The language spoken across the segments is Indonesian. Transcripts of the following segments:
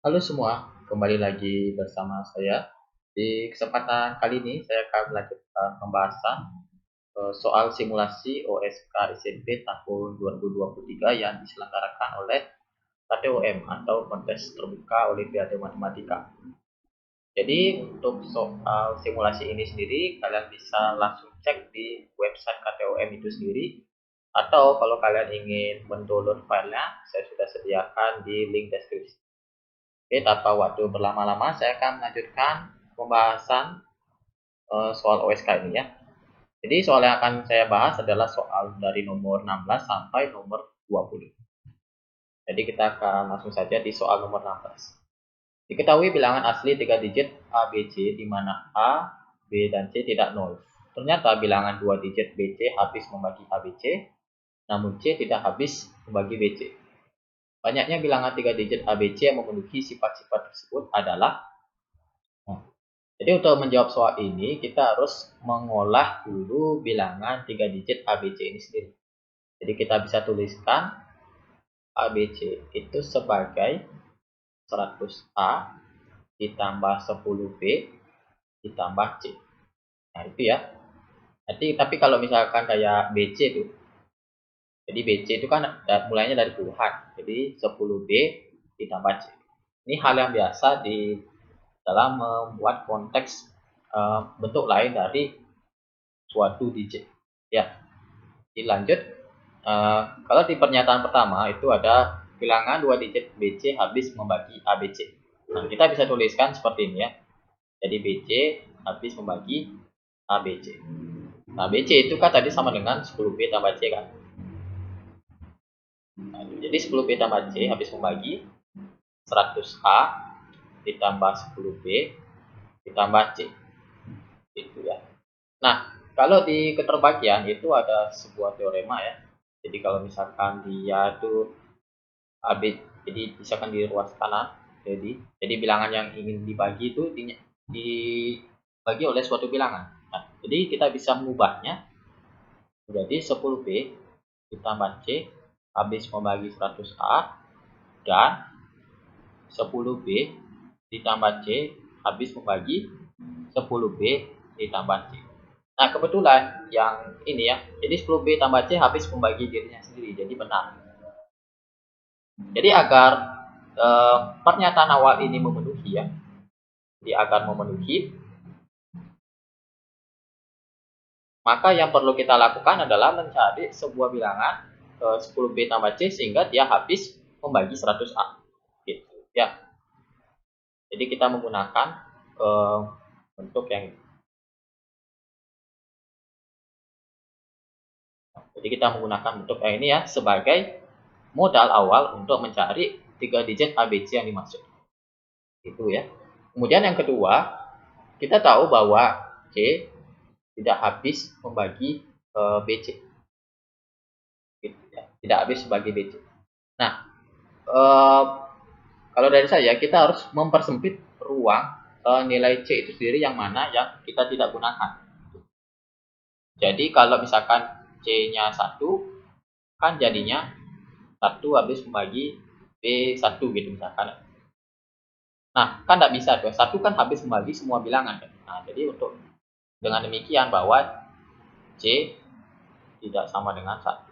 Halo semua, kembali lagi bersama saya. Di kesempatan kali ini saya akan melanjutkan pembahasan soal simulasi OSK SMP tahun 2023 yang diselenggarakan oleh KTOM atau Kontes Terbuka Olimpiade Matematika. Jadi untuk soal simulasi ini sendiri kalian bisa langsung cek di website KTOM itu sendiri, atau kalau kalian ingin mendownload filenya saya sudah sediakan di link deskripsi. Oke, tanpa waktu berlama-lama, saya akan melanjutkan pembahasan soal OSK ini ya. Jadi soal yang akan saya bahas adalah soal dari nomor 16 sampai nomor 20. Jadi kita akan langsung saja di soal nomor 16. Diketahui bilangan asli 3 digit A, B, C di mana A, B, dan C tidak nol. Ternyata bilangan 2 digit B, C habis membagi A, B, C, namun C tidak habis membagi B, C. Banyaknya bilangan 3 digit A, B, C yang memenuhi sifat-sifat tersebut adalah. Jadi untuk menjawab soal ini kita harus mengolah dulu bilangan 3 digit ABC ini sendiri. Jadi kita bisa tuliskan ABC itu sebagai 100A ditambah 10B ditambah C. Nah itu ya. Tapi kalau misalkan kayak BC itu, jadi BC itu kan mulainya dari puluhan. Jadi 10B ditambah C. Ini hal yang biasa di dalam membuat konteks bentuk lain dari suatu digit. Ya, dilanjut. Kalau di pernyataan pertama itu ada bilangan 2 digit BC habis membagi ABC. Nah, kita bisa tuliskan seperti ini ya. Jadi BC habis membagi ABC. Nah, BC itu kan tadi sama dengan 10B tambah C kan. Nah, jadi 10B tambah C habis membagi 100A ditambah 10B ditambah C. Itu ya. Nah, kalau di keterbagian itu ada sebuah teorema ya. Jadi kalau misalkan dia itu AB, jadi misalkan di ruas kanan, jadi bilangan yang ingin dibagi itu dibagi oleh suatu bilangan. Nah, jadi kita bisa mengubahnya menjadi 10B ditambah C habis membagi 100A dan 10B ditambah C habis membagi 10B ditambah C. Nah, kebetulan yang ini ya, jadi 10B tambah C habis membagi dirinya sendiri, jadi benar. Jadi agar pernyataan awal ini memenuhi ya, jadi agar memenuhi, maka yang perlu kita lakukan adalah mencari sebuah bilangan 10B tambah C sehingga dia habis membagi 100A. Gitu ya. Jadi kita menggunakan bentuk yang ini. Jadi kita menggunakan bentuk yang ini ya sebagai modal awal untuk mencari 3 digit ABC yang dimaksud. Itu ya. Kemudian yang kedua, kita tahu bahwa C tidak habis membagi BC. Gitu ya. Tidak habis membagi BC. Nah, kalau dari saya kita harus mempersempit ruang nilai C itu sendiri yang mana yang kita tidak gunakan. Jadi kalau misalkan C-nya 1, kan jadinya 1 habis membagi B1 gitu misalkan. Nah, kan tidak bisa tuh. 1 kan habis membagi semua bilangan. Nah, jadi untuk dengan demikian bahwa C tidak sama dengan 1.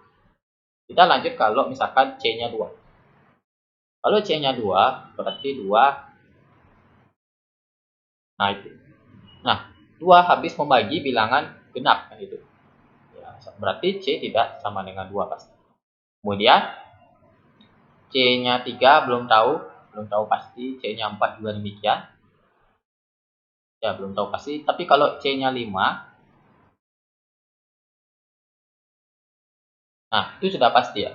Kita lanjut kalau misalkan C-nya 2. Kalau C-nya 2, berarti 2. Nah, itu. Nah, 2 habis membagi bilangan genap kan itu. Ya, berarti C tidak sama dengan 2 pasti. Kemudian C-nya 3 belum tahu pasti, C-nya 4 juga demikian. Ya, belum tahu pasti, tapi kalau C-nya 5, nah, itu sudah pasti ya.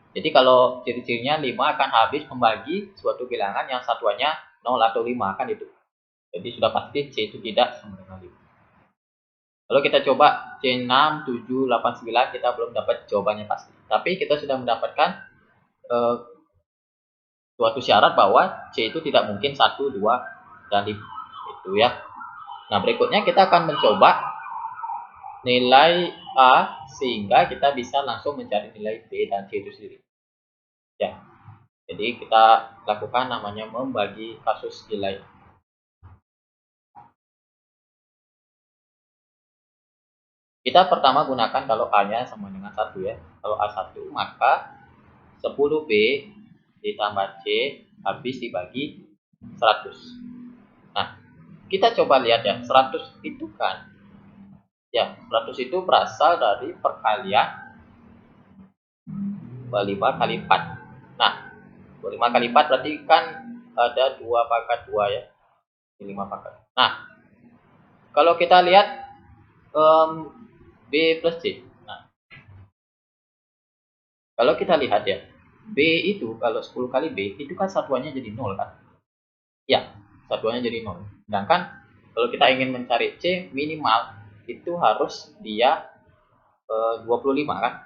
Jadi kalau ciri-cirinya 5 akan habis membagi suatu bilangan yang satuannya 0 atau 5 kan itu. Jadi sudah pasti C itu tidak sama dengan 5. Kalau kita coba C6, 7, 8, 9 kita belum dapat jawabannya pasti. Tapi kita sudah mendapatkan suatu syarat bahwa C itu tidak mungkin 1, 2, dan 5. Itu ya. Nah, berikutnya kita akan mencoba nilai A sehingga kita bisa langsung mencari nilai B dan C itu sendiri. Ya. Jadi kita lakukan namanya membagi kasus nilai. Kita pertama gunakan kalau A-nya sama dengan 1 ya. Kalau A1 maka 10B ditambah C habis dibagi 100. Nah, kita coba lihat ya, 100 itu kan, ya 100 itu berasal dari perkalian 25 kali 4. Nah, 25 kali 4 berarti kan ada 2 pangkat 2 ya. 5 pangkat. Nah, kalau kita lihat B plus C. Nah, kalau kita lihat ya, B itu kalau 10 kali B itu kan satuannya jadi 0 kan? Ya, satuannya jadi 0. Sedangkan kalau kita ingin mencari C minimal itu harus dia 25 kan?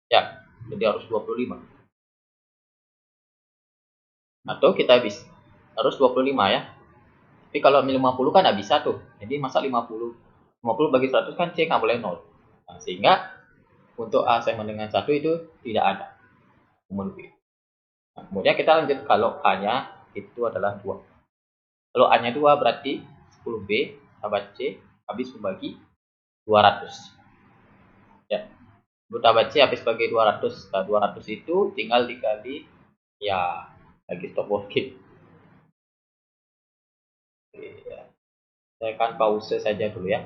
Ya, jadi harus 25. Atau kita bisa harus 25 ya. Tapi kalau 50 kan nggak bisa tuh. Jadi masa 50 bagi 100 kan C nggak boleh 0. Nah, sehingga untuk A sama dengan 1 itu tidak ada. Nah, kemudian kita lanjut kalau A-nya itu adalah 2. Kalau A-nya 2 berarti 10B tambah C habis membagi 200. Ya. Tambah C habis bagi 200. Nah, 200 itu tinggal dikali ya lagi stop working. Ya. Saya akan pause saja dulu ya.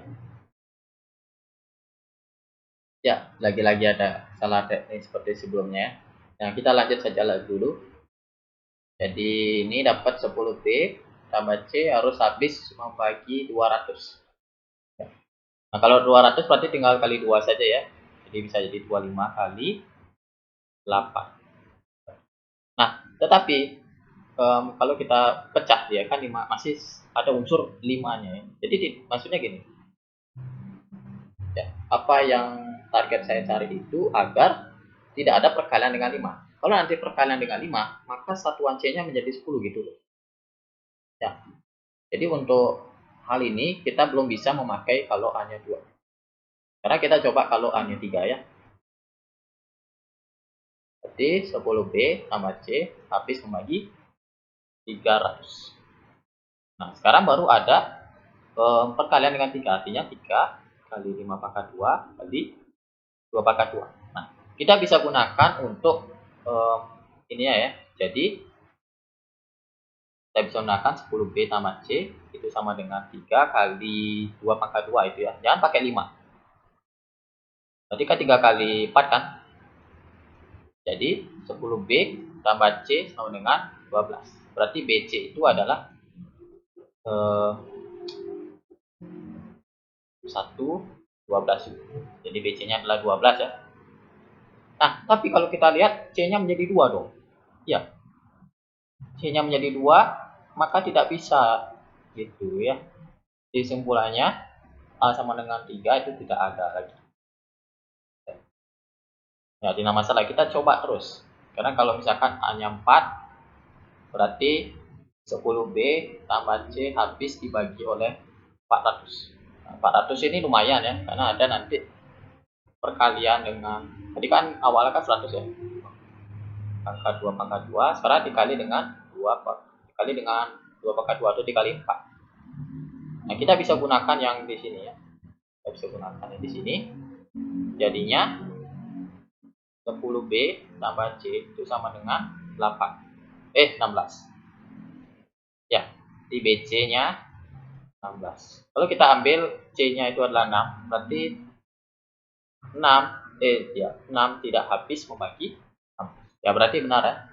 Ya, lagi-lagi ada salah teknis seperti sebelumnya. Nah, kita lanjut saja lagi dulu. Jadi ini dapat 10B tambah C harus habis membagi 200. Nah, kalau 200 berarti tinggal kali 2 saja ya. Jadi bisa jadi 25 kali 8. Nah, tetapi kalau kita pecah dia kan 5 masih ada unsur 5-nya ya. Jadi maksudnya gini. Ya, apa yang target saya cari itu agar tidak ada perkalian dengan 5. Kalau nanti perkalian dengan 5, maka satuan C-nya menjadi 10 gitu loh. Ya. Jadi untuk hal ini kita belum bisa memakai kalau A-nya 2. Karena kita coba kalau A-nya 3 ya. Berarti 10B tambah C habis membagi 300. Nah, sekarang baru ada perkalian dengan 3. Artinya 3 kali 5 pangkat 2 kali 2 pangkat 2. Nah, kita bisa gunakan untuk ini ya. Jadi, kita bisa gunakan 10B tambah C itu sama dengan 3 kali 2 pangkat 2 itu ya. Jangan pakai 5. Berarti kan 3 kali 4 kan? Jadi 10B tambah C sama dengan 12. Berarti BC itu adalah 12. Jadi BC-nya adalah 12 ya. Nah, tapi kalau kita lihat C-nya menjadi 2 dong. Ya. C-nya menjadi 2, maka tidak bisa gitu ya. Jadi simpulannya A sama dengan 3 itu tidak ada lagi. Ya, tidak masalah, kita coba terus. Karena kalau misalkan A-nya 4, berarti 10B tambah C habis dibagi oleh 400. Nah, 400 ini lumayan ya, karena ada nanti perkalian dengan, tadi kan awalnya kan 100 ya. Pangkat 2, sekarang dikali dengan 2, dikali dengan 2 pangkat 2 atau dikali 4. Nah, kita bisa gunakan yang di sini ya. Kita bisa gunakan yang di sini. Jadinya 10B tambah C itu sama dengan 16. Ya, di BC-nya 16. Kalau kita ambil C-nya itu adalah 6, berarti 6 tidak habis membagi 6. Ya, berarti benar ya.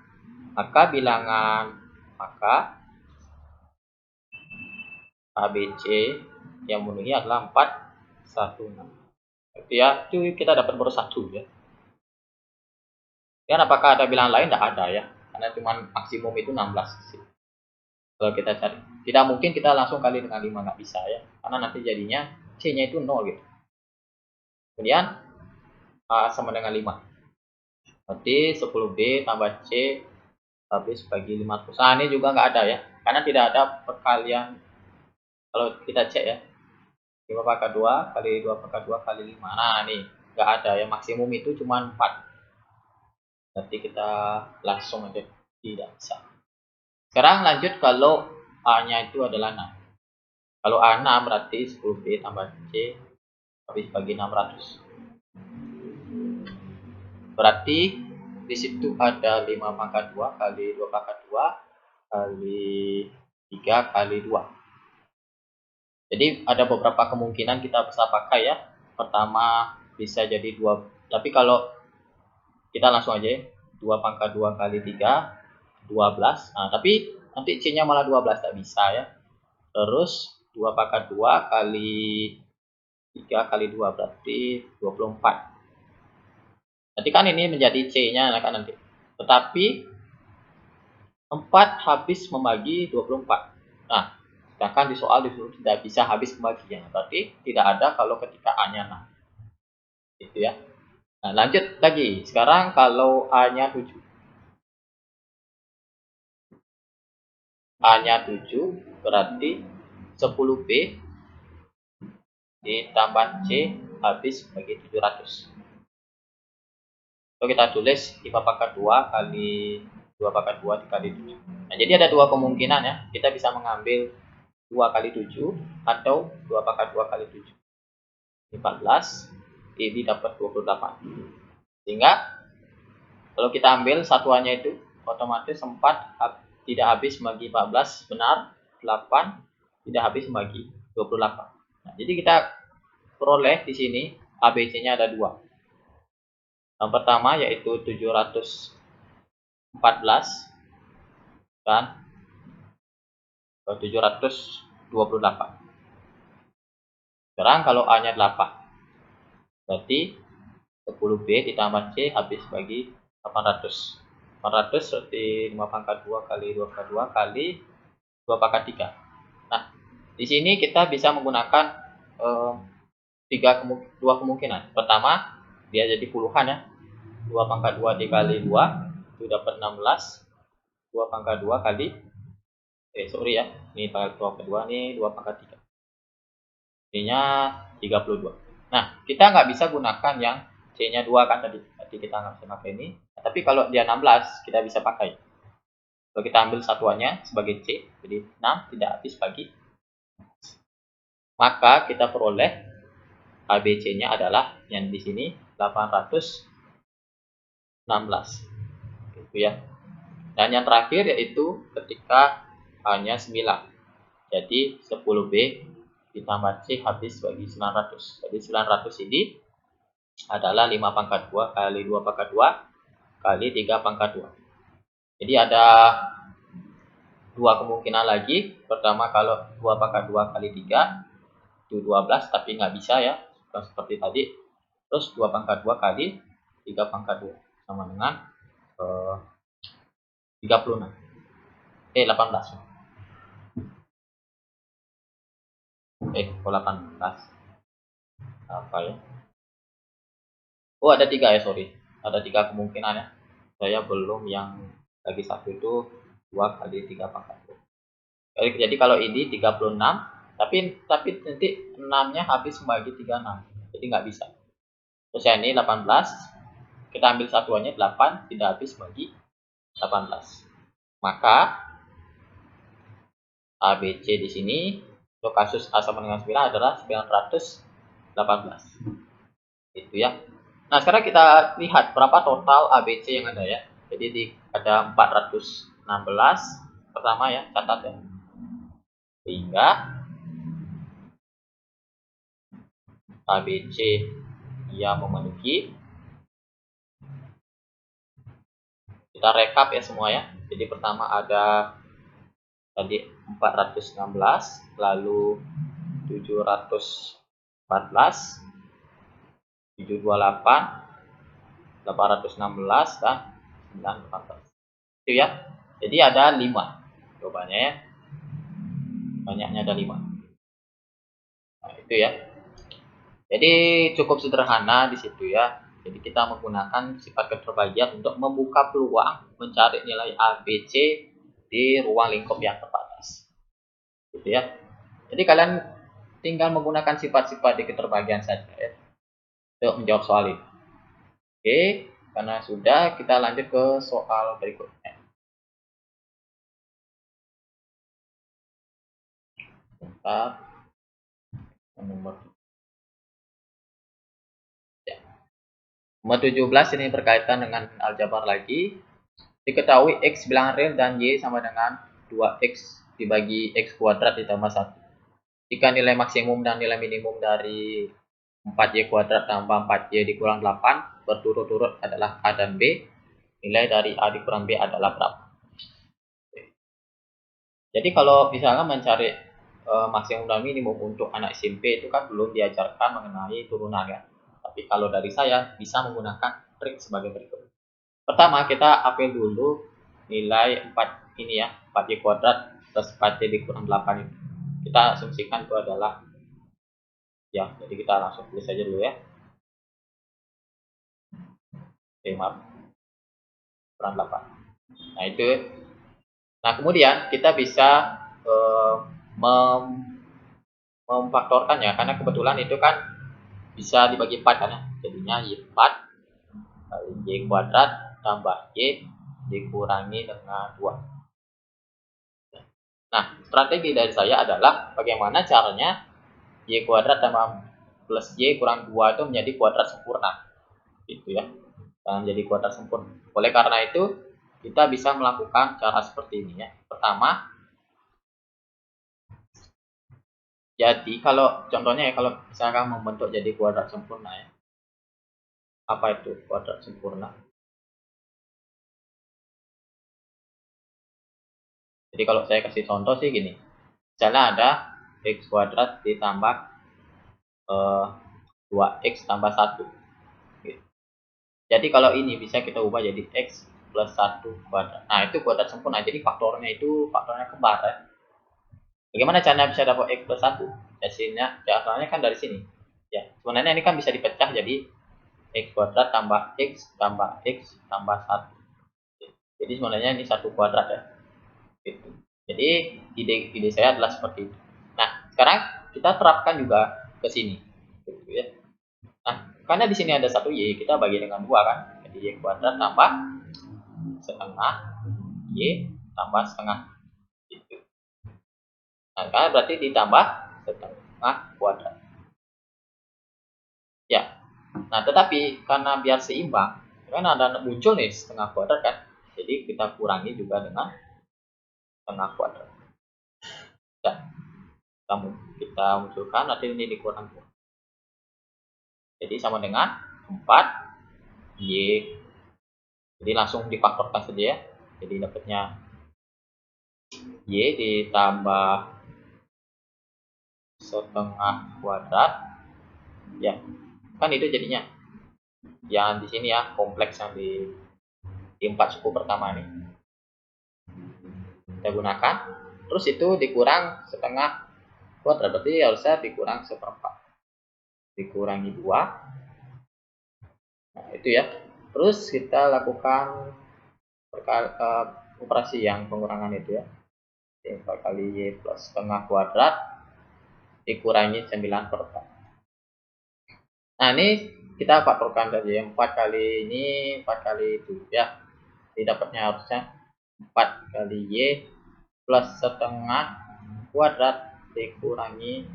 Maka ABC yang memenuhi adalah 416. Berarti ya, itu kita dapat baru 1 ya. Dan apakah ada bilangan lain? Tidak ada ya, karena cuma maksimum itu 16. Kalau kita cari, tidak mungkin kita langsung kali dengan 5, nggak bisa ya, karena nanti jadinya C-nya itu 0 gitu. Kemudian A sama dengan 5. Berarti 10B tambah C habis bagi 500. Nah, ini juga nggak ada ya, karena tidak ada perkalian. Kalau kita cek ya, 5 pangkat 2 kali 2 pangkat 2 kali 5. Nah, ini nggak ada ya, maksimum itu cuma 4. Nanti kita langsung aja, tidak bisa. Sekarang lanjut kalau A-nya itu adalah 6. Kalau A 6 berarti 10B tambah C habis bagi 600. Berarti di situ ada 5 pangkat 2 kali 2 pangkat 2 kali 3 kali 2. Jadi ada beberapa kemungkinan kita bisa pakai ya. Pertama bisa jadi 2, tapi kalau kita langsung aja 2 pangkat 2 kali 3 12. Nah, tapi nanti C-nya malah 12, tak bisa ya. Terus 2 pangkat 2 kali 3 kali 2 berarti 24. Nanti kan ini menjadi C-nya kan nanti. Tetapi 4 habis membagi 24. Nah, sedangkan di soal disuruh tidak bisa habis pembagian. Berarti tidak ada kalau ketika A-nya 6. Gitu ya. Nah, lanjut lagi. Sekarang kalau A-nya 7. A-nya 7 berarti 10B ditambah C habis bagi 700. So, kita tulis 5 pangkat 2 kali 2 pangkat 2 dikali 7. Nah, jadi ada dua kemungkinan ya. Kita bisa mengambil 2 kali 7 atau 2 pangkat 2 kali 7. 14, ini dapat 28. Sehingga kalau kita ambil satuannya itu otomatis 4 tidak habis bagi 14 benar, 8 tidak habis bagi 28. Nah, jadi kita peroleh di sini ABC-nya ada 2. Yang pertama yaitu 714 dan 728. Sekarang kalau A-nya 8, berarti 10B ditambah C habis bagi 800. 800 berarti 5 pangkat 2 kali 2 pangkat 2 kali 2 pangkat 3. Nah, di sini kita bisa menggunakan dua kemungkinan. Pertama, dia jadi puluhan ya. 2 pangkat 2 dikali 2 itu dapat 16. 2 pangkat 2 kali sorry ya, ini pangkat 2 nih 2 pangkat 3. C-nya 32. Nah, kita nggak bisa gunakan yang C-nya 2 kan tadi. Tadi kita nggak bisa pakai ini. Nah, tapi kalau dia 16, kita bisa pakai. Kalau kita ambil satuannya sebagai C, jadi 6 tidak habis bagi. Maka kita peroleh ABC-nya adalah yang di sini 816. Gitu ya. Dan yang terakhir yaitu ketika hanya 9. Jadi 10B ditambah C habis bagi 900. Jadi 900 ini adalah 5 pangkat 2 kali 2 pangkat 2 kali 3 pangkat 2. Jadi ada dua kemungkinan lagi. Pertama kalau 2 pangkat 2 kali 3 itu 12, tapi nggak bisa ya. Bukan seperti tadi. Terus 2 pangkat 2 kali 3 pangkat 2 sama dengan 36. 18. 18. Apa ya? Oh, ada 3 ya, sorry. Ada 3 kemungkinan ya. Saya belum yang lagi satu itu 2 kali 3 pangkat 2. Jadi kalau ini 36, tapi nanti 6-nya habis membagi 36. Jadi nggak bisa. Terus yang ini 18, kita ambil satuannya 8, tidak habis bagi 18. Maka ABC di sini untuk kasus A sama dengan 9 adalah 918. Itu ya. Nah, sekarang kita lihat berapa total ABC yang ada ya. Jadi ada 416 pertama ya, catat ya. Sehingga ABC ia memenuhi. Kita rekap ya semua ya. Jadi pertama ada tadi 416, lalu 714, 728, 816 dan 918. Itu ya. Jadi ada 5 jawabannya ya. Banyaknya ada 5. Nah, itu ya. Jadi cukup sederhana di situ ya. Jadi kita menggunakan sifat keterbagian untuk membuka peluang mencari nilai A, B, C di ruang lingkup yang terbatas. Gitu ya. Jadi kalian tinggal menggunakan sifat-sifat di keterbagian saja ya untuk menjawab soal ini. Oke. Karena sudah, kita lanjut ke soal berikutnya. Bentar. Nomor ya. Nomor 17 ini berkaitan dengan aljabar lagi. Diketahui X bilangan real dan Y sama dengan 2X dibagi X kuadrat ditambah 1. Jika nilai maksimum dan nilai minimum dari 4Y kuadrat tambah 4Y dikurang 8 berturut-turut adalah A dan B, nilai dari A dikurang B adalah berapa? Jadi kalau misalnya mencari maksimum dan minimum untuk anak SMP itu kan belum diajarkan mengenai turunan ya. Tapi kalau dari saya bisa menggunakan trik sebagai berikut. Pertama kita ambil dulu nilai 4 ini ya, 4Y kuadrat plus 4Y dikurang 8 itu. Kita asumsikan itu adalah ya, jadi kita langsung tulis saja dulu ya. Oke, maaf. Kurang 8. Nah, itu. Nah, kemudian kita bisa memfaktorkan ya, karena kebetulan itu kan bisa dibagi 4 kan ya. Jadinya Y4 kali Y kuadrat tambah Y dikurangi dengan 2. Nah, strategi dari saya adalah bagaimana caranya Y kuadrat tambah plus Y kurang 2 itu menjadi kuadrat sempurna. Gitu ya. Dan menjadi kuadrat sempurna. Oleh karena itu, kita bisa melakukan cara seperti ini ya. Pertama, jadi kalau contohnya ya, kalau misalkan membentuk jadi kuadrat sempurna ya. Apa itu kuadrat sempurna? Jadi kalau saya kasih contoh sih gini. Misalnya ada X kuadrat ditambah 2X tambah 1. Gitu. Jadi kalau ini bisa kita ubah jadi X plus 1 kuadrat. Nah, itu kuadrat sempurna. Jadi faktornya kembar ya. Bagaimana caranya bisa dapat X plus 1? Caranya kan dari sini. Ya, sebenarnya ini kan bisa dipecah jadi X kuadrat tambah X tambah X tambah 1. Jadi sebenarnya ini 1 kuadrat ya. Gitu. Jadi ide saya adalah seperti itu. Nah, sekarang kita terapkan juga ke sini. Gitu ya. Nah, karena di sini ada 1Y, kita bagi dengan 2 kan. Jadi Y kuadrat tambah setengah Y tambah setengah. Gitu. Nah, karena berarti ditambah setengah kuadrat. Ya. Nah, tetapi karena biar seimbang, kan ada muncul nih setengah kuadrat kan. Jadi kita kurangi juga dengan setengah kuadrat. Dan kita munculkan nanti ini dikurang. Jadi sama dengan 4Y. Jadi langsung difaktorkan saja ya. Jadi dapatnya Y ditambah setengah kuadrat. Ya, kan itu jadinya. Yang di sini ya, kompleks yang di 4 suku pertama ini. Kita gunakan. Terus itu dikurang setengah kuadrat. Berarti harusnya dikurang seperempat. Dikurangi 2. Nah, itu ya. Terus kita lakukan operasi yang pengurangan itu ya. 4 kali Y plus setengah kuadrat dikurangi 9/4. Nah, ini kita faktorkan saja. 4 kali ini 4 kali itu ya. Jadi dapatnya harusnya 4 kali Y plus setengah kuadrat dikurangi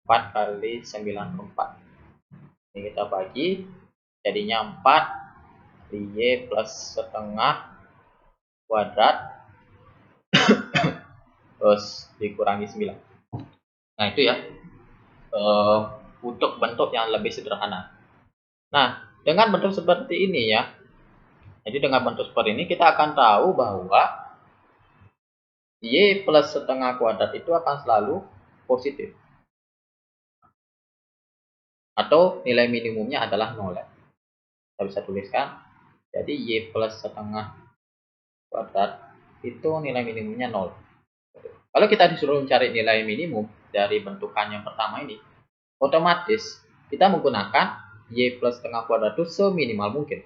4 kali 9/4. Ini kita bagi, jadinya 4 kali Y plus setengah kuadrat terus dikurangi 9. Nah, itu ya. Untuk bentuk yang lebih sederhana. Nah, dengan bentuk seperti ini ya. Jadi dengan bentuk seperti ini kita akan tahu bahwa Y plus setengah kuadrat itu akan selalu positif. Atau nilai minimumnya adalah 0 ya. Kita bisa tuliskan. Jadi Y plus setengah kuadrat itu nilai minimumnya 0. Kalau kita disuruh mencari nilai minimum dari bentukan yang pertama ini, otomatis kita menggunakan Y plus setengah kuadrat itu seminimal mungkin.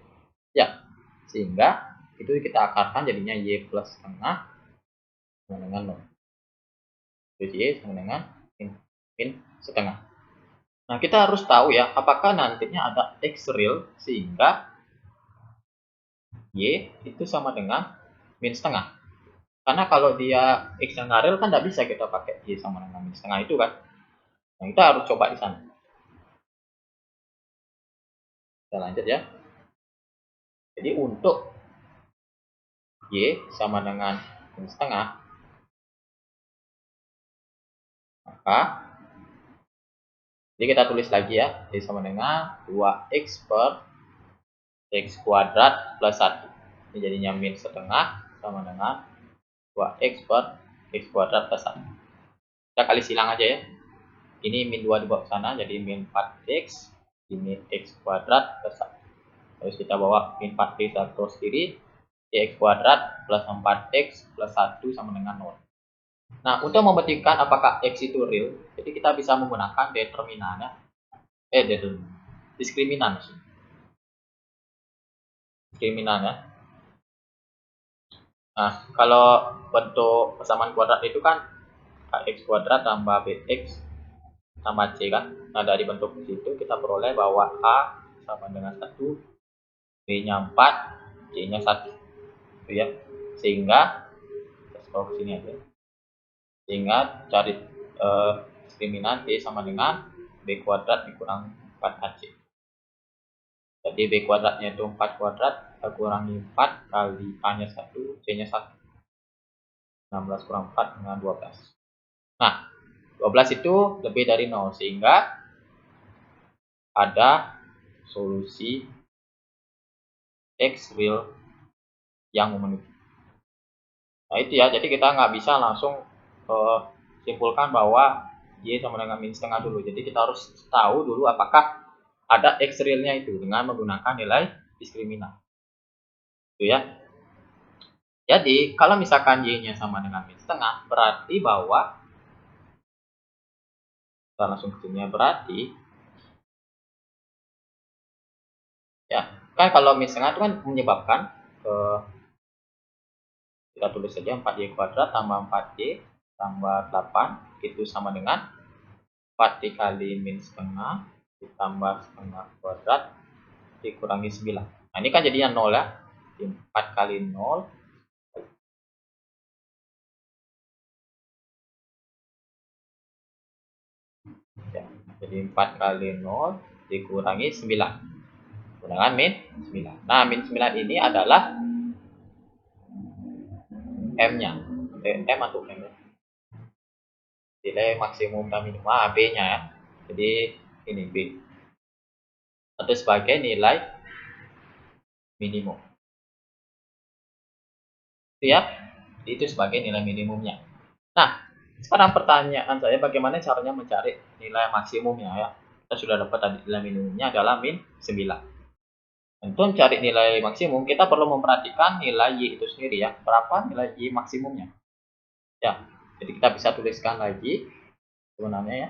Ya, sehingga itu kita akarkan jadinya Y plus setengah sama dengan 0. Terus Y sama dengan min setengah. Nah, kita harus tahu ya, apakah nantinya ada X real sehingga Y itu sama dengan min setengah. Karena kalau dia X yang real kan tidak bisa kita pakai Y sama dengan min setengah itu kan. Nah, kita harus coba di sana. Kita lanjut ya. Jadi untuk Y sama dengan min setengah, maka jadi kita tulis lagi ya, Y sama dengan 2X per X kuadrat plus 1. Ini jadinya min setengah sama dengan 2X per X kuadrat plus 1. Kita kali silang aja ya. Ini min 2 dibawa ke sana, jadi min 4X, ini X kuadrat plus 1. Terus kita bawa min 4X terus kiri, X kuadrat plus 4X plus 1 sama dengan 0. Nah, untuk membuktikan apakah X itu real, jadi kita bisa menggunakan determinan ya. Diskriminan. Diskriminan ya. Nah, kalau bentuk persamaan kuadrat itu kan X kuadrat tambah BX sama C kan. Nah, dari bentuk itu kita peroleh bahwa A sama dengan 1, B-nya 4, C-nya 1. Itu ya. Sehingga kita scroll ke sini aja. Sehingga cari diskriminan D sama dengan B kuadrat dikurang 4AC. Jadi B kuadratnya itu 4 kuadrat, kita kurangi 4 kali A-nya 1, C-nya 1. 16 kurang 4 dengan 12. Nah, 12 itu lebih dari 0, sehingga ada solusi X real yang memenuhi. Nah itu ya, jadi kita nggak bisa langsung simpulkan bahwa Y sama dengan min setengah dulu. Jadi kita harus tahu dulu apakah ada X realnya itu dengan menggunakan nilai diskriminan. Itu ya. Jadi kalau misalkan Y-nya sama dengan min setengah, berarti bahwa kita langsung ke sini, berarti ya kan kalau min setengah itu kan menyebabkan kita tulis saja 4Y kuadrat tambah 4Y tambah 8 itu sama dengan 4 dikali min setengah ditambah setengah kuadrat dikurangi 9. Nah ini kan jadinya 0 ya. 4 kali 0 ya, jadi 4 kali 0 dikurangi 9 dengan min 9. Nah min 9 ini adalah M nya M atau M ya, nilai maksimum dan minimum B nya ya. Jadi ini B atau sebagai nilai minimum itu ya, itu sebagai nilai minimumnya. Nah sekarang pertanyaan saya, bagaimana caranya mencari nilai maksimumnya ya. Kita sudah dapat tadi nilai minimumnya adalah min 9. Untuk mencari nilai maksimum, kita perlu memperhatikan nilai Y itu sendiri ya. Berapa nilai Y maksimumnya? Ya, jadi kita bisa tuliskan lagi sebenarnya ya.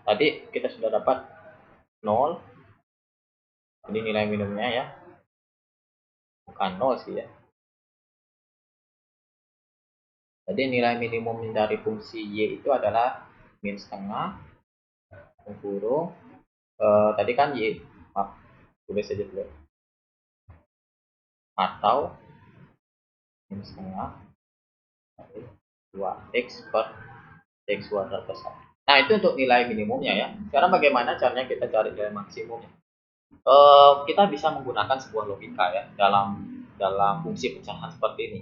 Tadi kita sudah dapat 0. Ini nilai minimumnya ya. Bukan 0 sih ya. Jadi nilai minimum dari fungsi Y itu adalah min setengah kurung tadi kan Y, maaf, tulis saja dulu, atau min setengah 2X per X kuadrat plus 1. Nah itu untuk nilai minimumnya ya. Sekarang bagaimana caranya kita cari nilai maksimumnya? Kita bisa menggunakan sebuah logika ya dalam fungsi pecahan seperti ini.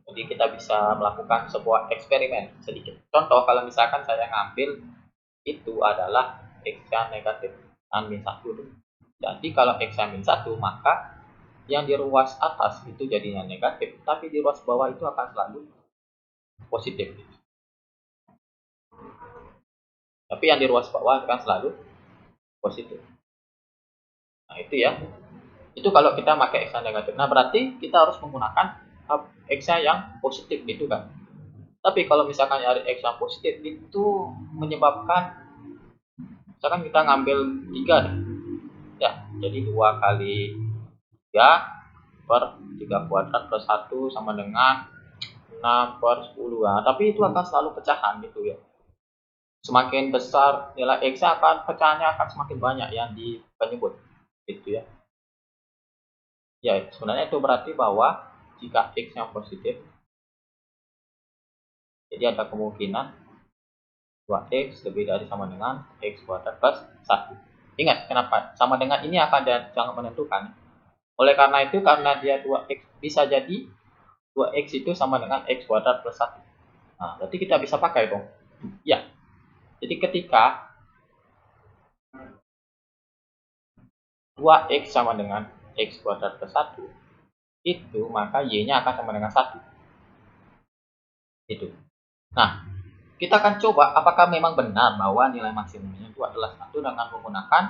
Jadi kita bisa melakukan sebuah eksperimen sedikit. Contoh kalau misalkan saya ngambil itu adalah X-nya negatif dan min 1. Jadi kalau X-nya min 1, maka yang di ruas atas itu jadinya negatif, tapi di ruas bawah itu akan selalu positif. Tapi yang di ruas bawah akan selalu positif. Nah itu ya. Itu kalau kita pakai X yang negatif. Nah berarti kita harus menggunakan X yang positif gitu kan. Tapi kalau misalkan nyari X yang positif itu menyebabkan, misalkan kita ngambil 3 deh. Ya, jadi 2 kali 3 per 3 kuadrat plus 1 sama dengan 6 per 10. Nah, tapi itu akan selalu pecahan gitu ya. Semakin besar nilai X akan pecahannya akan semakin banyak yang di penyebut gitu ya. Ya, sebenarnya itu berarti bahwa jika X-nya positif, jadi ada kemungkinan 2X lebih dari sama dengan X kuadrat plus 1. Ingat, kenapa? Sama dengan ini akan sangat menentukan. Oleh karena itu, karena dia 2X, bisa jadi 2X itu sama dengan X kuadrat plus 1. Nah, berarti kita bisa pakai dong. Ya, jadi ketika 2X sama dengan X kuadrat plus 1, itu maka Y-nya akan sama dengan 1. Itu. Nah, kita akan coba apakah memang benar bahwa nilai maksimumnya itu adalah 1 dengan menggunakan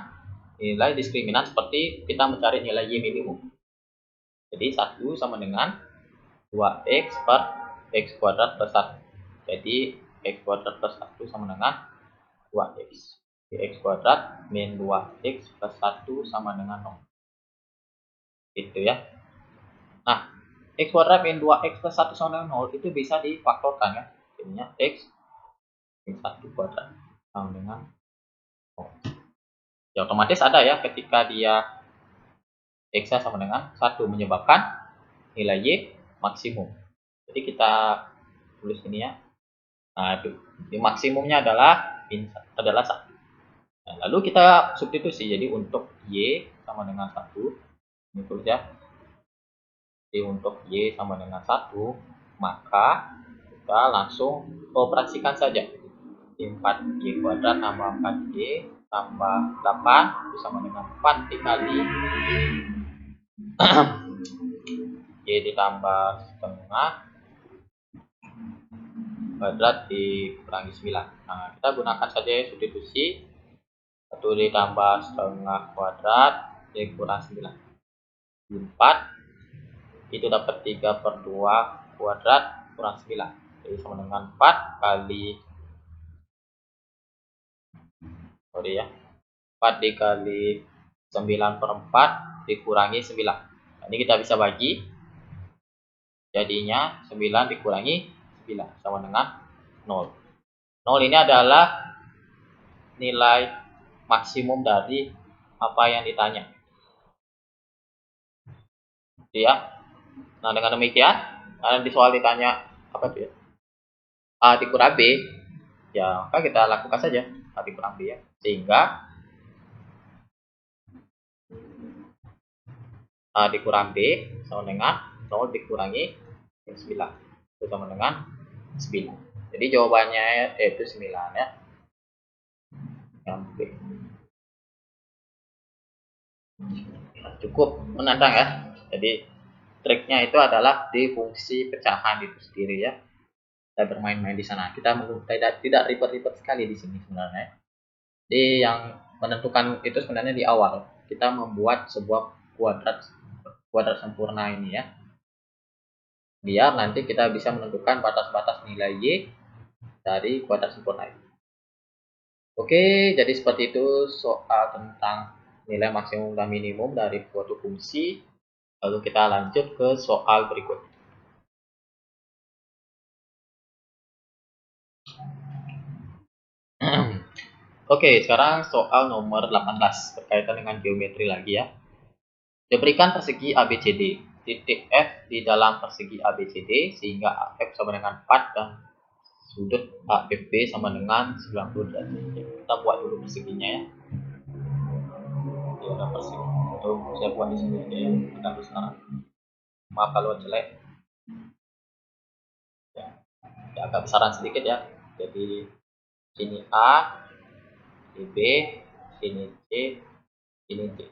nilai diskriminan seperti kita mencari nilai Y minimum. Jadi 1 sama dengan 2X per X kuadrat plus 1. Jadi X kuadrat plus 1 sama dengan 2X. X kuadrat min 2X plus 1 sama dengan 0. Itu ya. Nah, X kuadrat min 2X plus 1 sama dengan 0 itu bisa difaktorkan ya. Jadinya X min 1 kuadrat sama dengan 0. Ya otomatis ada ya ketika dia X-nya sama dengan 1 menyebabkan nilai Y maksimum. Jadi kita tulis ini ya. Nah, itu. Jadi maksimumnya adalah 1. Nah, lalu kita substitusi. Jadi untuk Y sama dengan 1, ini tulis ya. Jadi untuk Y sama dengan 1, maka kita langsung operasikan saja. 4Y kuadrat tambah 4Y tambah 8 itu sama dengan 4 dikali Y ditambah setengah kuadrat dikurangi 9. Nah, kita gunakan saja substitusi. 1 ditambah setengah kuadrat dikurang 9. 4 itu dapat 3 per 2 kuadrat kurang 9. Jadi sama dengan 4 kali 4 dikali 9 per 4 dikurangi 9. Nah, ini kita bisa bagi. Jadinya 9 dikurangi 9 sama dengan 0. 0 ini adalah nilai maksimum dari apa yang ditanya. Ya. Nah, dengan demikian, di soal ditanya apa itu ya? A dikurang B, ya maka kita lakukan saja A dikurang B ya. Sehingga A dikurang B sama dengan 0 dikurangi 9. Itu sama dengan 9. Jadi jawabannya yaitu 9 ya. Yang B. Cukup menantang ya. Jadi triknya itu adalah di fungsi pecahan itu sendiri ya. Kita bermain-main di sana. Kita tidak ribet-ribet sekali di sini sebenarnya. Jadi yang menentukan itu sebenarnya di awal. Kita membuat sebuah kuadrat sempurna ini ya. Biar nanti kita bisa menentukan batas-batas nilai Y dari kuadrat sempurna ini. Oke, jadi seperti itu soal tentang nilai maksimum dan minimum dari suatu fungsi. Lalu kita lanjut ke soal berikutnya. Oke, sekarang soal nomor 18 berkaitan dengan geometri lagi ya. Diberikan persegi ABCD, titik F di dalam persegi ABCD sehingga AF sama dengan 4 dan sudut AFB sama dengan 90 derajat. Kita buat dulu perseginya ya. Ini ada persegi. Itu saya buat di sini aja ya. Kita harus sekarang. Maaf kalau jelek. Ya, agak besaran sedikit ya. Jadi sini A, ini B, sini C, sini D.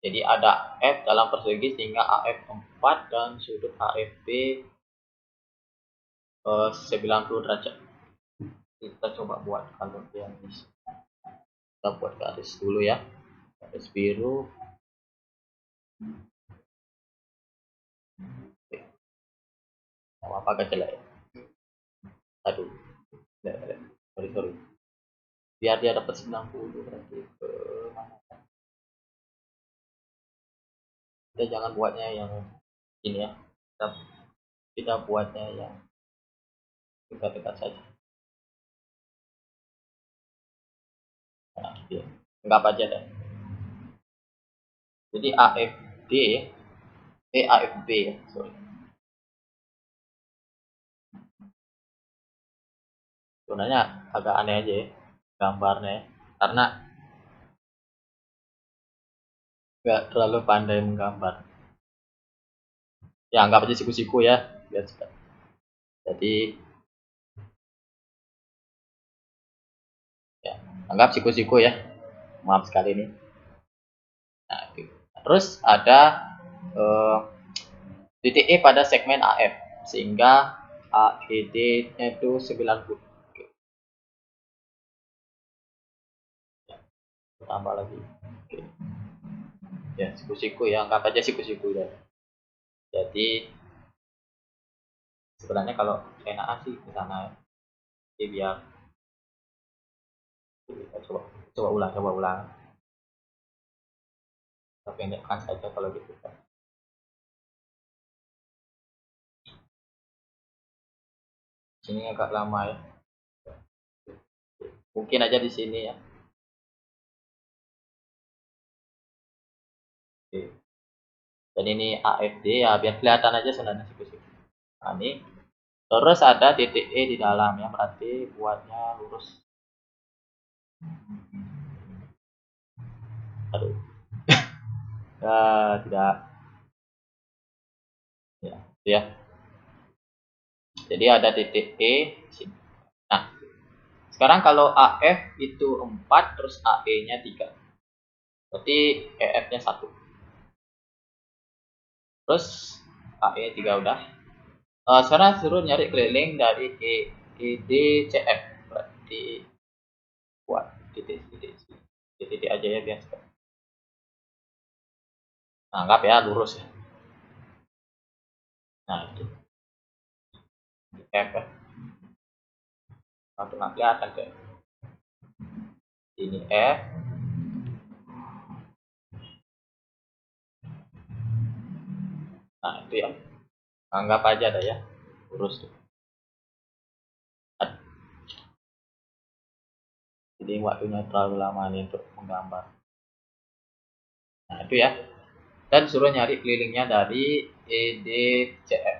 Jadi ada F dalam persegi sehingga AF 4 dan sudut AFB 90 derajat. Kita coba buat kalau yang bisa. Kita buat garis dulu ya. Garis biru. Oke. Apa agak jelek ya? Aduh. Sorry. Biar dia dapat 90 berarti ke mana? Kita jangan buatnya yang ini ya. Kita buatnya yang dekat-dekat saja. Nah, ya. Enggak aja deh. Jadi AFD AFB ya, sorry. Sebenarnya agak aneh aja ya gambarnya ya. Karena nggak terlalu pandai menggambar. Ya anggap aja siku-siku ya. Jadi ya anggap siku-siku ya. Maaf sekali ini. Nah, itu. Terus ada titik E pada segmen AF sehingga AED-nya itu 90. Oke. Tambah lagi. Oke. Ya, siku-siku ya, anggap aja siku-siku ya. Jadi sebenarnya kalau enakan sih ke sana ya. Jadi biar kita coba ulang. Kita pendekkan saja kalau gitu kan. Sini agak lama ya. Mungkin aja di sini ya. Oke. Dan ini AFD ya biar kelihatan aja sebenarnya siku-siku. Nah, ini terus ada titik E di dalam ya, berarti buatnya lurus. Aduh. Tidak ya, ya. Jadi ada titik E sini. Nah, sekarang kalau AF itu 4 terus AE-nya 3. Berarti EF-nya 1. Terus AE 3 udah. Sekarang suruh nyari keliling dari EDCF. Berarti buat titik aja ya biasa. Nah, anggap ya lurus ya. Nah, itu F ya. Langsung nggak kelihatan kayak ini F. Nah, itu ya. Anggap aja ada ya. Lurus tuh. Jadi waktunya terlalu lama nih untuk menggambar. Nah, itu ya. Dan suruh nyari kelilingnya dari EDCF.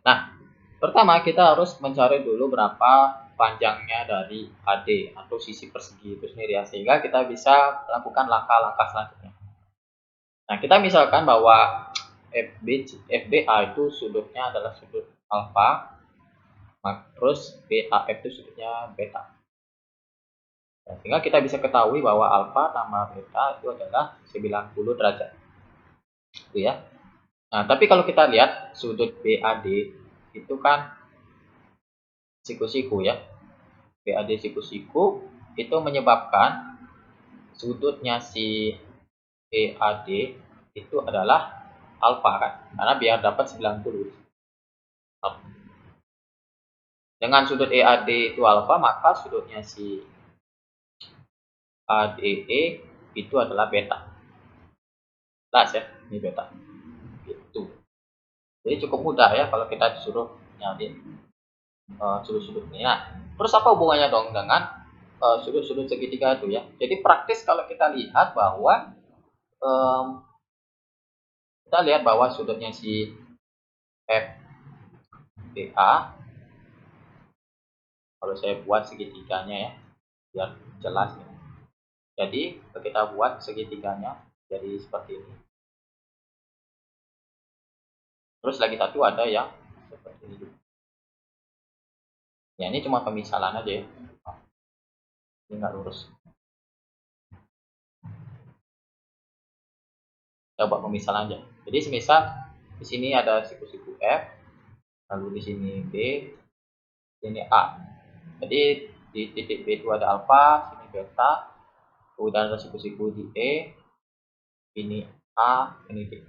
Nah, pertama kita harus mencari dulu berapa panjangnya dari AD atau sisi persegi itu sendiri ya, sehingga kita bisa melakukan langkah-langkah selanjutnya. Nah, kita misalkan bahwa FBA itu sudutnya adalah sudut alfa, terus BAF itu sudutnya beta. Nah, sehingga kita bisa ketahui bahwa alfa tambah beta itu adalah 90 derajat. Itu ya. Nah, tapi kalau kita lihat sudut BAD itu kan siku-siku ya. BAD siku-siku itu menyebabkan sudutnya si BAD itu adalah alfa kan. Karena biar dapat 90. Dengan sudut EAD itu alfa, maka sudutnya si ADE itu adalah beta. Jelas ya, ini beta. Gitu. Jadi cukup mudah ya kalau kita disuruh nyari sudut-sudut ini. Nah, terus apa hubungannya dong dengan sudut-sudut segitiga itu ya? Jadi praktis kalau kita lihat bahwa sudutnya si FBA, kalau saya buat segitiganya ya, biar jelas ya. Jadi kita buat segitiganya jadi seperti ini. Terus lagi satu ada yang seperti ini juga. Ya ini cuma pemisalan aja ya. Ini nggak lurus. Kita buat pemisalan aja. Jadi semisal di sini ada siku-siku F, lalu di sini B, ini A. Jadi di titik B itu ada alfa, sini beta, kemudian ada siku-siku di E, ini A, ini D.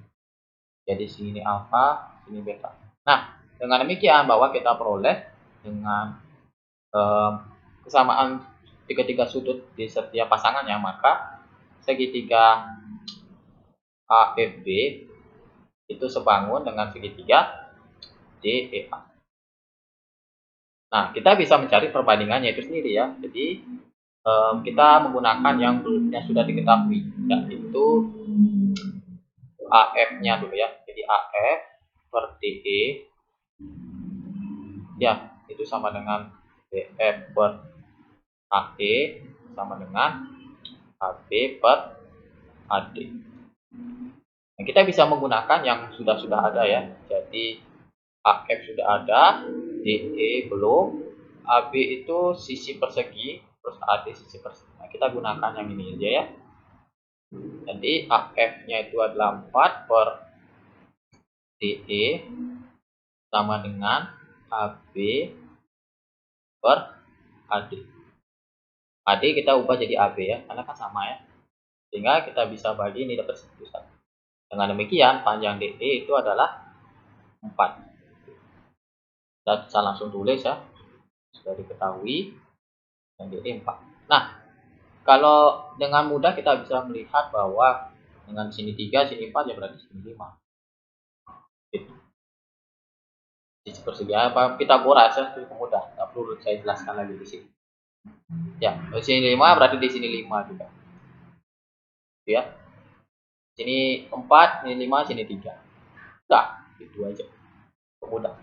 Jadi sini alfa, sini beta. Nah, dengan demikian bahwa kita peroleh dengan kesamaan tiga sudut di setiap pasangannya, maka segitiga AFB itu sebangun dengan segitiga DEA. Nah, kita bisa mencari perbandingannya itu sendiri ya. Jadi kita menggunakan yang sudah diketahui, yaitu AF-nya dulu ya. Jadi AF per DE ya itu sama dengan BF per AE sama dengan AB per AD. Nah, kita bisa menggunakan yang sudah ada ya. Jadi AF sudah ada, DE belum, AB itu sisi persegi, terus AD sisi persegi. Nah, kita gunakan yang ini aja ya. Jadi AF-nya itu adalah 4 per DE sama dengan AB per AD. AD kita ubah jadi AB ya, karena kan sama ya. Sehingga kita bisa bagi ini dapat 1. Dengan demikian panjang DE itu adalah 4. Kita bisa langsung tulis ya. Sudah diketahui dan DE 4. Nah, kalau dengan mudah kita bisa melihat bahwa dengan sini 3, sini 4 ya berarti sini 5. Gitu. Sisi persegi apa Pitagoras ya, itu mudah. Nggak perlu saya jelaskan lagi di sini. Ya, di sini 5 berarti di sini 5 juga. Ya. Sini 4, sini 5, sini 3. Udah, itu aja. Mudah.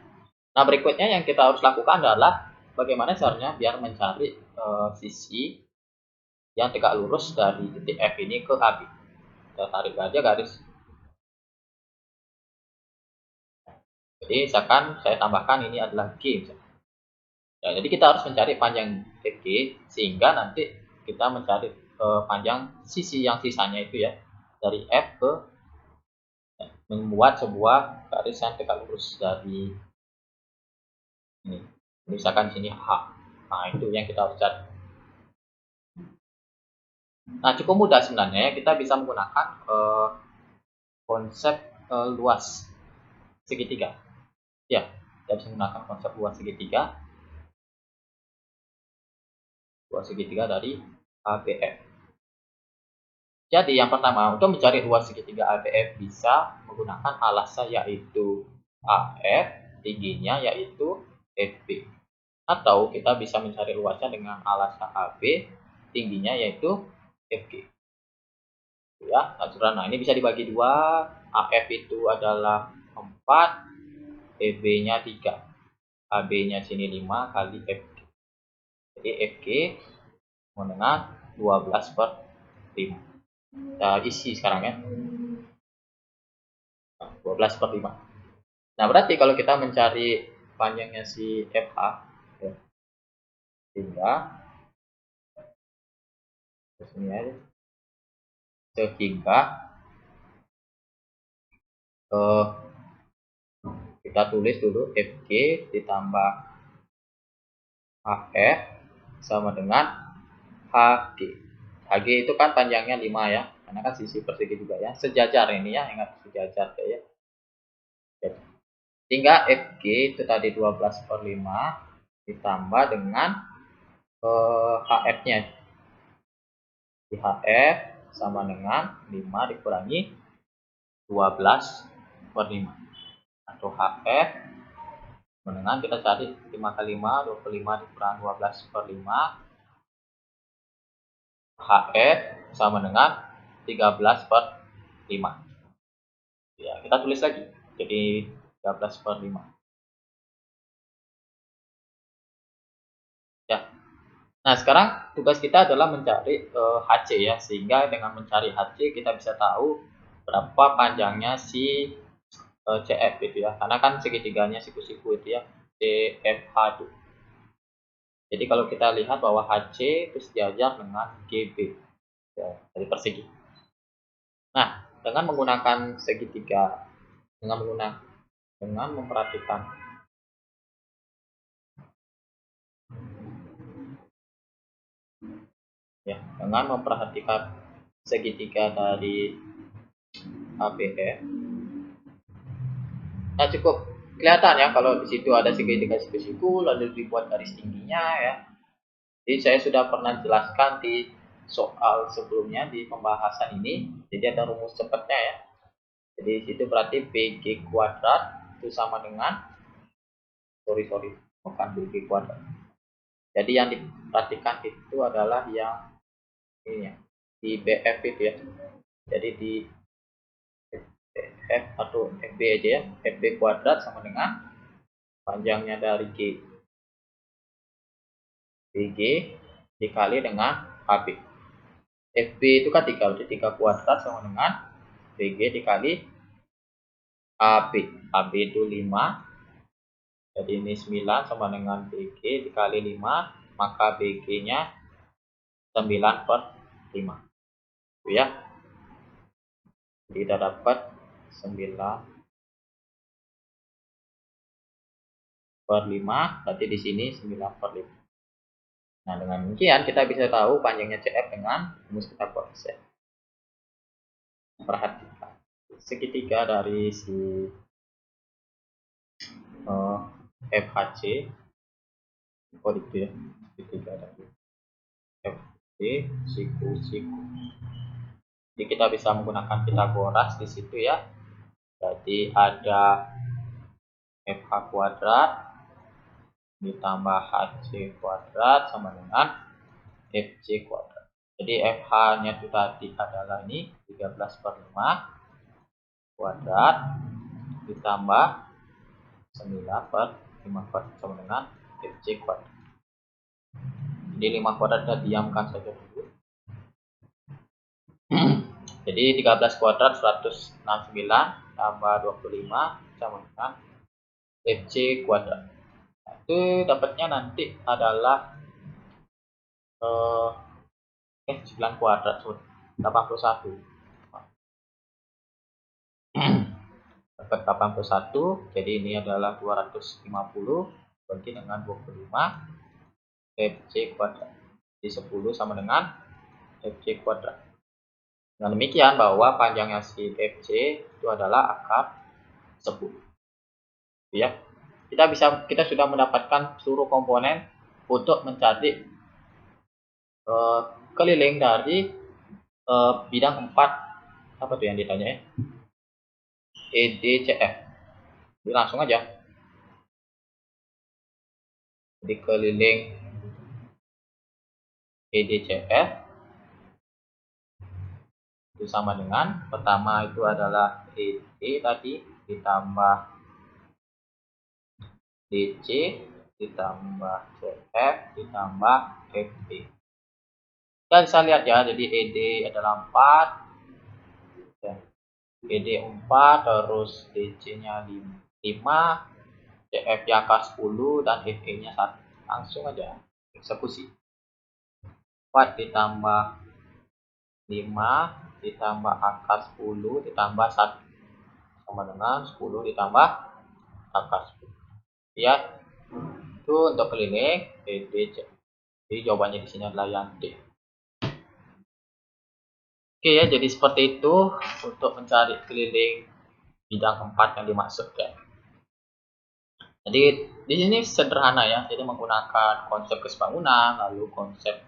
Nah, berikutnya yang kita harus lakukan adalah bagaimana caranya biar mencari sisi yang tegak lurus dari titik F ini ke AB. Kita tarik aja garis. Jadi misalkan saya tambahkan ini adalah G. Ya, jadi kita harus mencari panjang FG sehingga nanti kita mencari panjang sisi yang sisanya itu ya dari F ke ya, membuat sebuah garis yang tegak lurus dari ini. Misalkan sini H. Nah, itu yang kita harus cari. Nah, cukup mudah sebenarnya kita bisa menggunakan konsep luas segitiga. Ya, kita bisa menggunakan konsep luas segitiga. Luas segitiga dari ABF. Jadi yang pertama, untuk mencari luas segitiga ABF bisa menggunakan alasnya yaitu AF, tingginya yaitu FB. Atau kita bisa mencari luasnya dengan alasnya AB, tingginya yaitu FG. Ya, nah ini bisa dibagi dua. AF itu adalah 4, FB-nya 3. AB-nya sini 5 kali FG. Jadi FG sama dengan 12 per 5. Kita isi sekarang ya. 12 per 5. Nah, berarti kalau kita mencari panjangnya si FH, ya, sehingga sini aja. Sehingga kita tulis dulu FG ditambah HF sama dengan HG. HG itu kan panjangnya 5 ya, karena kan sisi persegi juga ya. Sejajar ini ya, ingat sejajar ya. Sehingga FG itu tadi 12 per 5 ditambah dengan HF-nya. Di HF sama dengan 5 dikurangi 12 per 5. Atau HF dengan kita cari 5 kali 5, 25 dikurangi 12 per 5. HF sama dengan 13 per 5. Ya, kita tulis lagi. Jadi 13 per 5. Ya. Nah, sekarang tugas kita adalah mencari HC ya. Sehingga dengan mencari HC kita bisa tahu berapa panjangnya si CF itu ya. Karena kan segitiganya siku-siku itu ya. CFH itu. Jadi kalau kita lihat bahwa HC itu sejajar dengan GB ya, dari persegi. Nah, dengan menggunakan segitiga, dengan memperhatikan ya, dengan memperhatikan segitiga dari ABF. Nah, cukup kelihatan ya kalau di situ ada segitiga siku-siku lalu dibuat garis tingginya ya. Jadi saya sudah pernah jelaskan di soal sebelumnya di pembahasan ini. Jadi ada rumus cepatnya ya. Jadi itu berarti BG kuadrat itu sama dengan bukan BG kuadrat. Jadi yang diperhatikan itu adalah yang ini ya, di BF itu ya. Jadi di CF atau FB aja ya. FB kuadrat sama dengan panjangnya dari BG dikali dengan AB. FB itu kan 3, berarti 3 kuadrat sama dengan BG dikali AB. AB itu 5, jadi ini 9 sama dengan BG dikali 5, maka BG nya 9/5 itu ya. Jadi kita dapat 9/5, berarti di sini 9/5. Nah, dengan demikian kita bisa tahu panjangnya CF dengan rumus kita koefisien. Perhatikan segitiga dari si FHC, itu ya, segitiga dari FHC siku. Jadi kita bisa menggunakan Pitagoras di situ ya. Jadi ada FH kuadrat ditambah HC kuadrat sama dengan FC kuadrat. Jadi FH-nya itu tadi adalah ini 13/5 kuadrat ditambah 9/5 sama dengan FC kuadrat. Jadi 5 kuadrat kita diamkan saja dulu. Jadi 13 kuadrat 169 tambah 25 sama dengan FC kuadrat. Nah, itu dapatnya nanti adalah 9 kuadrat 81. Dapat 81, jadi ini adalah 250 bagi dengan 25 FC kuadrat. Jadi 10 sama dengan FC kuadrat. Dengan demikian bahwa panjangnya si FC itu adalah akar 10. Ya. Kita sudah mendapatkan seluruh komponen untuk mencari keliling dari bidang 4. Apa tuh yang ditanya ya? EDCF. Jadi langsung aja. Jadi keliling EDCF itu sama dengan pertama itu adalah ED tadi ditambah DC ditambah CF ditambah FD. Kita bisa lihat ya, jadi ED adalah 4 ya. ED 4, terus DC nya 5, CF nya angka 10 dan FE nya 1. Langsung aja eksekusi. 4 ditambah 5 ditambah angka 10 ditambah 1 sama dengan 10 ditambah angka 10 ya. Itu untuk keliling EDC. Jadi jawabannya di sini adalah yang D. Oke ya, jadi seperti itu untuk mencari keliling bidang 4 yang dimaksud ya. Jadi di sini sederhana ya, jadi menggunakan konsep kesebangunan, lalu konsep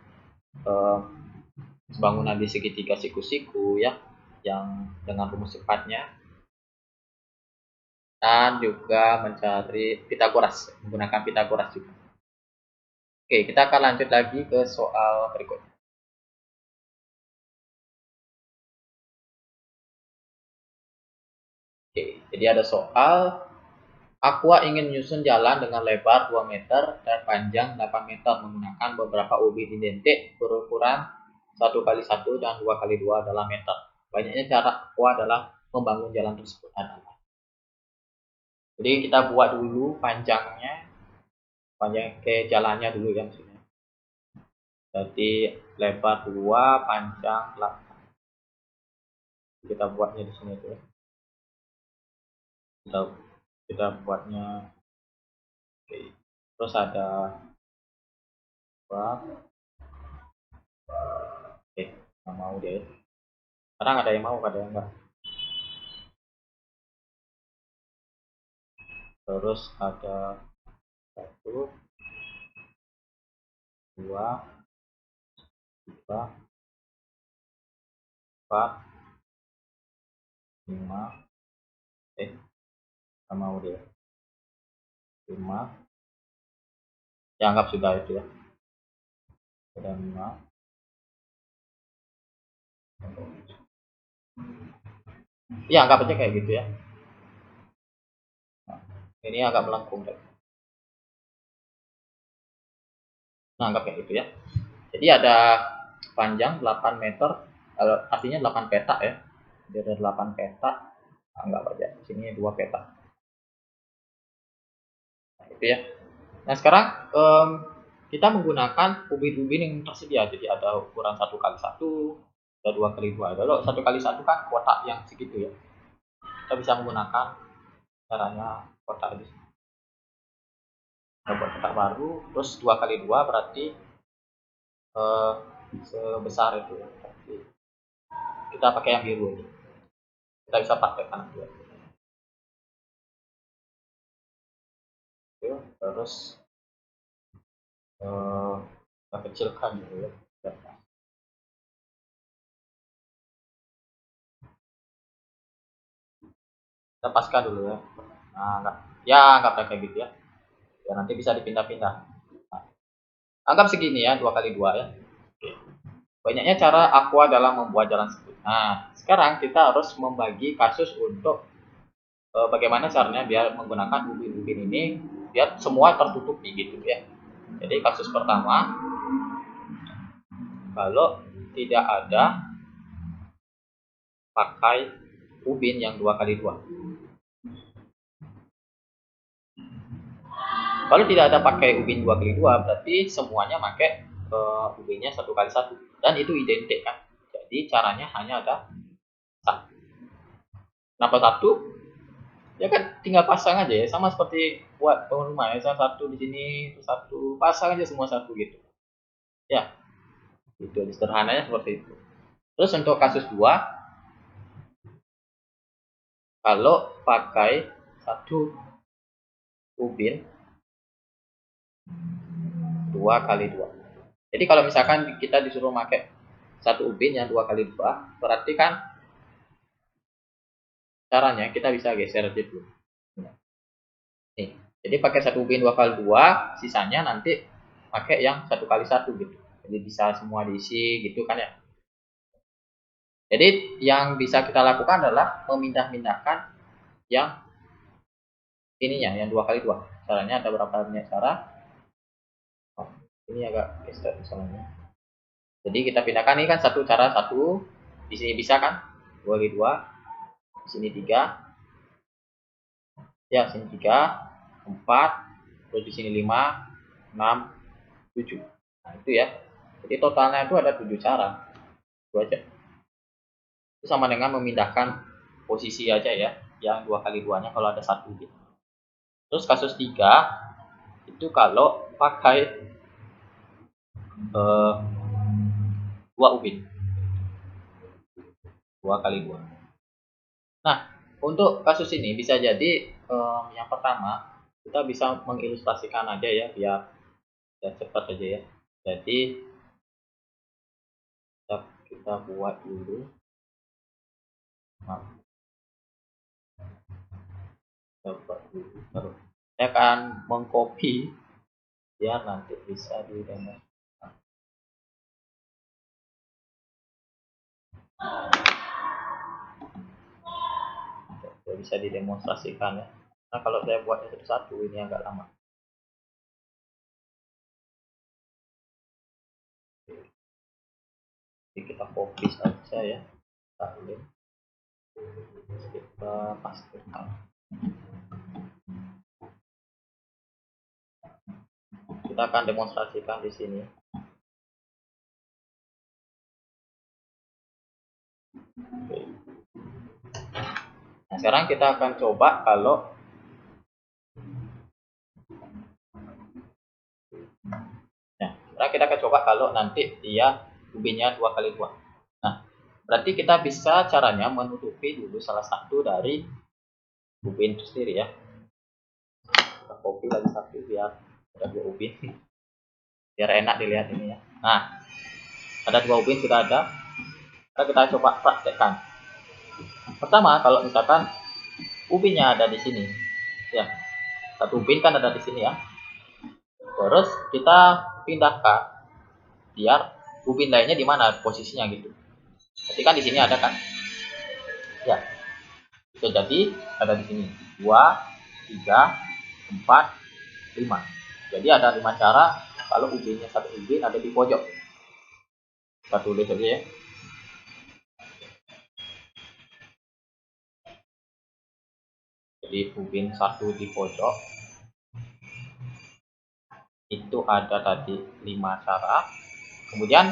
bangunan di segitiga siku-siku ya, yang dengan rumus cepatnya, dan juga mencari Pitagoras, menggunakan Pitagoras juga. Oke, kita akan lanjut lagi ke soal berikutnya. Oke, jadi ada soal Aqua ingin menyusun jalan dengan lebar 2 meter dan panjang 8 meter menggunakan beberapa ubi identik berukuran 1x1 dan 2x2 adalah meter. Banyaknya cara Aqua adalah membangun jalan tersebut adalah. Jadi kita buat dulu panjang ke jalannya dulu ya maksudnya. Jadi lebar 2, panjang 8. Kita buatnya di sini tuh. Kita buatnya. Oke. Terus ada nggak mau deh. Sekarang ada yang mau, ada yang enggak. Terus ada 1, 2, 3, 4, 5. Nggak mau deh. 5. Dianggap sudah itu ya. Sudah 5. Ya, anggap aja kayak gitu ya. Nah, ini agak melengkung. Nah, anggap kayak gitu ya. Jadi ada panjang 8 meter, artinya 8 petak ya. Jadi ada 8 petak, anggap aja sini 2 petak. Nah, itu ya. Nah, sekarang kita menggunakan ubin-ubin yang tersedia. Jadi ada ukuran 1x1, ada 2x2. Kalau 1x1 kan kotak yang segitu ya. Kita bisa menggunakan caranya kotak ini. Kita buat kotak baru, terus 2x2 berarti sebesar itu ya. Jadi, kita pakai yang biru ini. Kita bisa praktekkan juga. Terus kita kecilkan gitu ya. Kita paskan dulu ya. Nah, ya anggap kayak gitu ya. Ya nanti bisa dipindah-pindah. Nah, anggap segini ya, 2x2 ya. Oke. Banyaknya cara Aqua dalam membuat jalan sebut. Nah, sekarang kita harus membagi kasus untuk bagaimana caranya biar menggunakan ubin-ubin ini biar semua tertutupi gitu ya. Jadi kasus pertama, kalau tidak ada pakai ubin yang 2x2. Kalau tidak ada pakai ubin 2x2 berarti semuanya pakai ubinnya 1x1 dan itu identik kan. Jadi caranya hanya ada satu. Kenapa satu? Ya kan tinggal pasang aja ya, sama seperti buat bangun rumah ya, satu di sini, satu pasang aja semua satu gitu. Ya, itu sederhananya seperti itu. Terus untuk kasus 2, kalau pakai satu ubin 2x2. Jadi kalau misalkan kita disuruh pakai satu ubin yang 2x2, berarti kan caranya kita bisa geser aja dulu. Nih, jadi pakai satu ubin 2x2, sisanya nanti pakai yang 1x1 gitu. Jadi bisa semua diisi gitu kan ya. Jadi yang bisa kita lakukan adalah memindah-mindahkan yang ininya, yang 2x2. Caranya ada berapa banyak cara. Oh, ini agak geser misalnya. Jadi kita pindahkan, ini kan satu cara, satu di sini bisa kan 2x2, di sini 3, ya sini 3, 4, terus di sini 5, 6, 7. Nah itu ya. Jadi totalnya itu ada 7 cara. Itu aja. Itu sama dengan memindahkan posisi aja ya, yang 2x2-nya kalau ada satu gitu. Terus kasus 3 itu kalau pakai 2 ubin 2x2. Nah, untuk kasus ini bisa jadi yang pertama kita bisa mengilustrasikan aja ya biar cepat aja ya. Jadi kita buat dulu. Nah, coba dulu baru saya akan mengcopy biar nanti bisa di demo. Bisa didemonstrasikan ya. Nah kalau saya buatnya satu-satu ini agak lama. Jadi kita copy saja ya. Kita pastikan. Kita akan demonstrasikan di sini. Oke. Nah sekarang kita akan coba kalau sekarang kita akan coba kalau nanti dia ubinnya 2x2. Nah berarti kita bisa caranya menutupi dulu salah satu dari ubin itu sendiri ya. Kita copy lagi satu biar ada 2 ubin biar enak dilihat ini ya. Nah ada 2 ubin sudah ada. Sekarang kita coba praktekkan. Pertama kalau misalkan ubinnya ada di sini ya, satu ubin kan ada di sini ya, terus kita pindahkan biar ubin lainnya di mana posisinya gitu. Jadi kan di sini ada kan ya, Jadi ada di sini 2, 3, 4, 5. Jadi ada 5 cara kalau ubinnya satu ubin ada di pojok. Kita tulis aja ya. Jadi ubin satu di pojok itu ada tadi 5 cara. Kemudian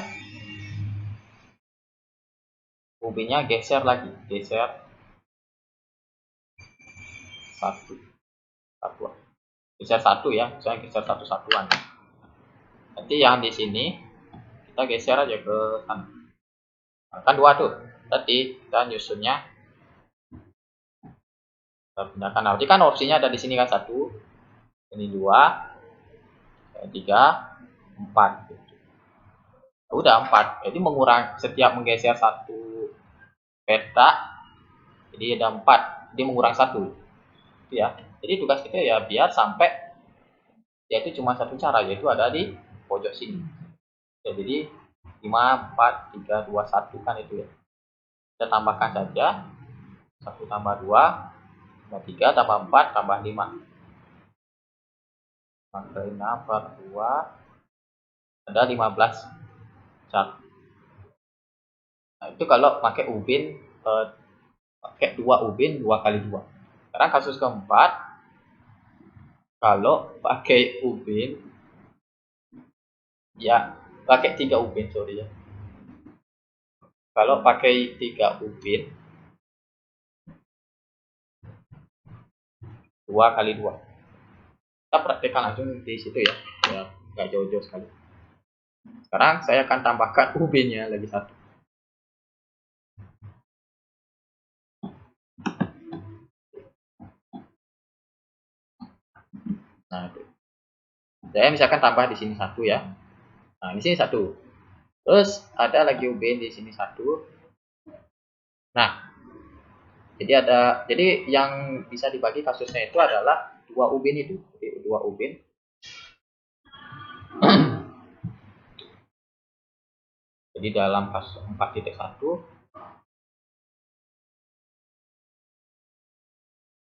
ubinnya geser lagi, geser satu satuan, geser satu ya, saya geser satu satuan. Nanti yang di sini kita geser aja ke sana. Nah, kan 2 tuh. Tadi kita nyusunnya kita pindahkan. Nanti kan opsinya ada di sini kan 1, ini 2, 3, 4. Udah 4. Jadi mengurangi setiap menggeser satu peta, jadi ada 4. Jadi mengurangi 1. Ya. Jadi tugas kita ya biar sampai yaitu cuma satu cara, yaitu ada di pojok sini. Ya, jadi 5, 4, 3, 2, 1 kan itu ya. Kita tambahkan saja 1 tambah 2 tambah 3 tambah 4 tambah 5. Maka 6 per 2 ada 15 cara. Nah, itu kalau pakai ubin pakai 2 ubin 2 kali 2. Sekarang kasus keempat, kalau pakai ubin ya pakai 3 ubin, sorry ya. Kalau pakai 3 ubin 2 kali 2. Kita praktekkan langsung di situ ya. Ya, nggak jauh-jauh sekali. Sekarang saya akan tambahkan ubinnya lagi 1. Nah, itu. Saya misalkan tambah di sini 1 ya. Nah, di sini 1. Terus ada lagi ubin di sini 1. Nah, jadi yang bisa dibagi kasusnya itu adalah 2 ubin itu. Jadi 2 ubin. Jadi dalam kasus 4.1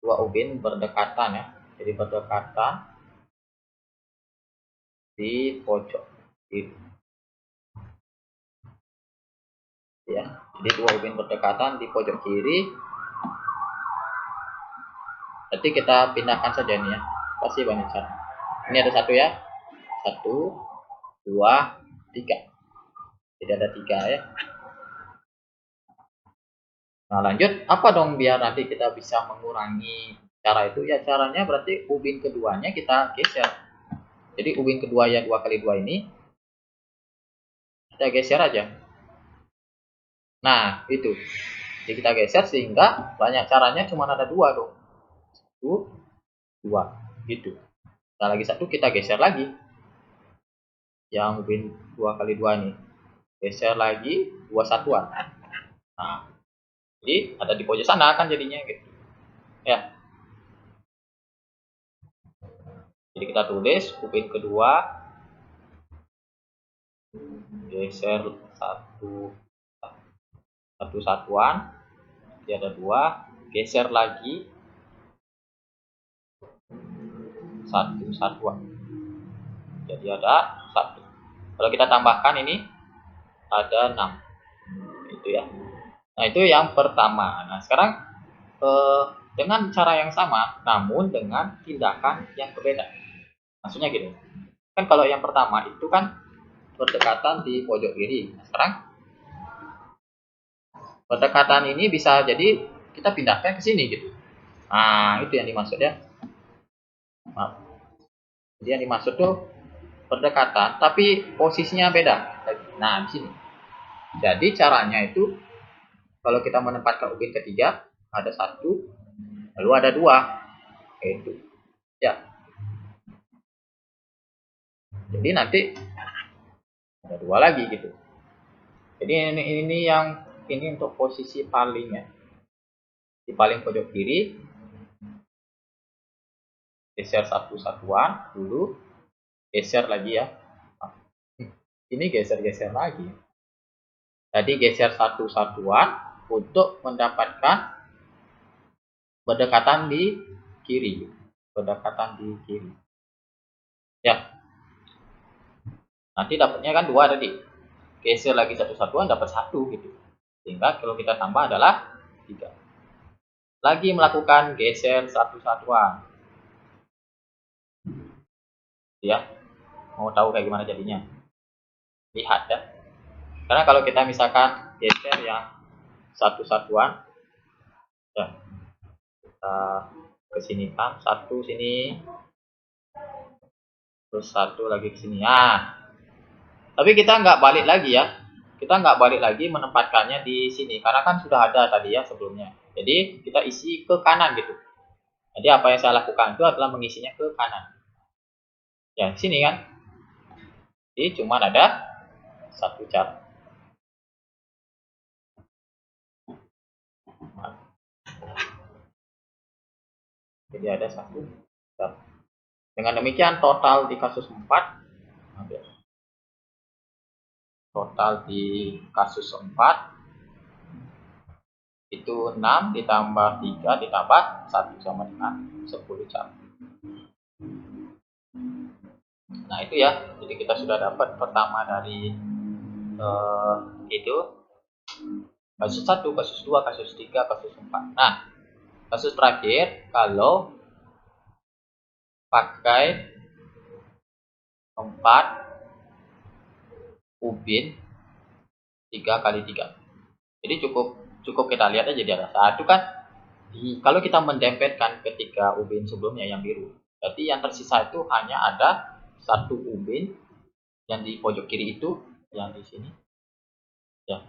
2 ubin berdekatan ya. Jadi berdekatan di pojok kiri. Ya. Jadi 2 ubin berdekatan di pojok kiri. Nanti kita pindahkan saja ini ya. Pasti banyak cara. Ini ada 1 ya. 1, 2, 3. Jadi ada 3 ya. Nah, lanjut, apa dong biar nanti kita bisa mengurangi cara itu? Ya caranya berarti ubin keduanya kita geser. Jadi ubin kedua ya 2 kali 2 ini kita geser aja. Nah, itu. Jadi kita geser sehingga banyak caranya cuma ada 2 dong. 1, 2 gitu. Nah, lagi 1 kita geser lagi. Yang ubin 2 kali 2 nih. Geser lagi 2 satuan. Nah, jadi ada di pojok sana kan jadinya gitu. Ya. Jadi kita tulis ubin kedua geser satu satuan, jadi ada 2, geser lagi 1 satuan, jadi ada 1. Kalau kita tambahkan ini ada 6 itu ya. Nah, itu yang pertama. Nah, sekarang dengan cara yang sama namun dengan tindakan yang berbeda. Maksudnya gini, kan kalau yang pertama itu kan berdekatan di pojok kiri. Nah, sekarang berdekatan ini bisa jadi kita pindahkan ke sini gitu. Nah, itu yang dimaksud ya. Maaf. Jadi yang dimaksud tuh berdekatan tapi posisinya beda. Nah, di sini. Jadi caranya itu kalau kita menempatkan ubin ketiga ada 1, lalu ada 2. Itu. Ya. Jadi nanti ada 2 lagi gitu. Jadi ini untuk posisi palingnya. Di paling pojok kiri geser 1 satuan dulu, geser lagi ya. Ini geser-geser lagi. Tadi geser 1 satuan untuk mendapatkan berdekatan di kiri, berdekatan di kiri. Ya, nanti dapatnya kan 2 tadi. Geser lagi satu satuan dapat 1 gitu. Sehingga kalau kita tambah adalah 3. Lagi melakukan geser satu satuan. Ya, mau tahu kayak gimana jadinya? Lihat ya. Karena kalau kita misalkan geser yang satu satuan, ya kita ke sini kan, 1 sini, terus 1 lagi ke sini. Nah, tapi kita nggak balik lagi ya. Kita nggak balik lagi menempatkannya di sini karena kan sudah ada tadi ya sebelumnya. Jadi kita isi ke kanan gitu. Jadi apa yang saya lakukan itu adalah mengisinya ke kanan. Ya, sini kan. Jadi cuma ada satu cara. Jadi ada satu cara. Dengan demikian total di kasus 4, total di kasus 4 itu 6 ditambah 3 ditambah 1 sama dengan 10 cara. Nah itu ya, jadi kita sudah dapat pertama dari itu kasus 1, kasus 2, kasus 3, kasus 4. Nah, kasus terakhir kalau pakai 4 ubin 3 kali 3. Jadi cukup kita lihat aja di atas. Itu kan kalau kita mendempetkan ketiga ubin sebelumnya yang biru, berarti yang tersisa itu hanya ada satu ubin yang di pojok kiri itu, yang di sini ya,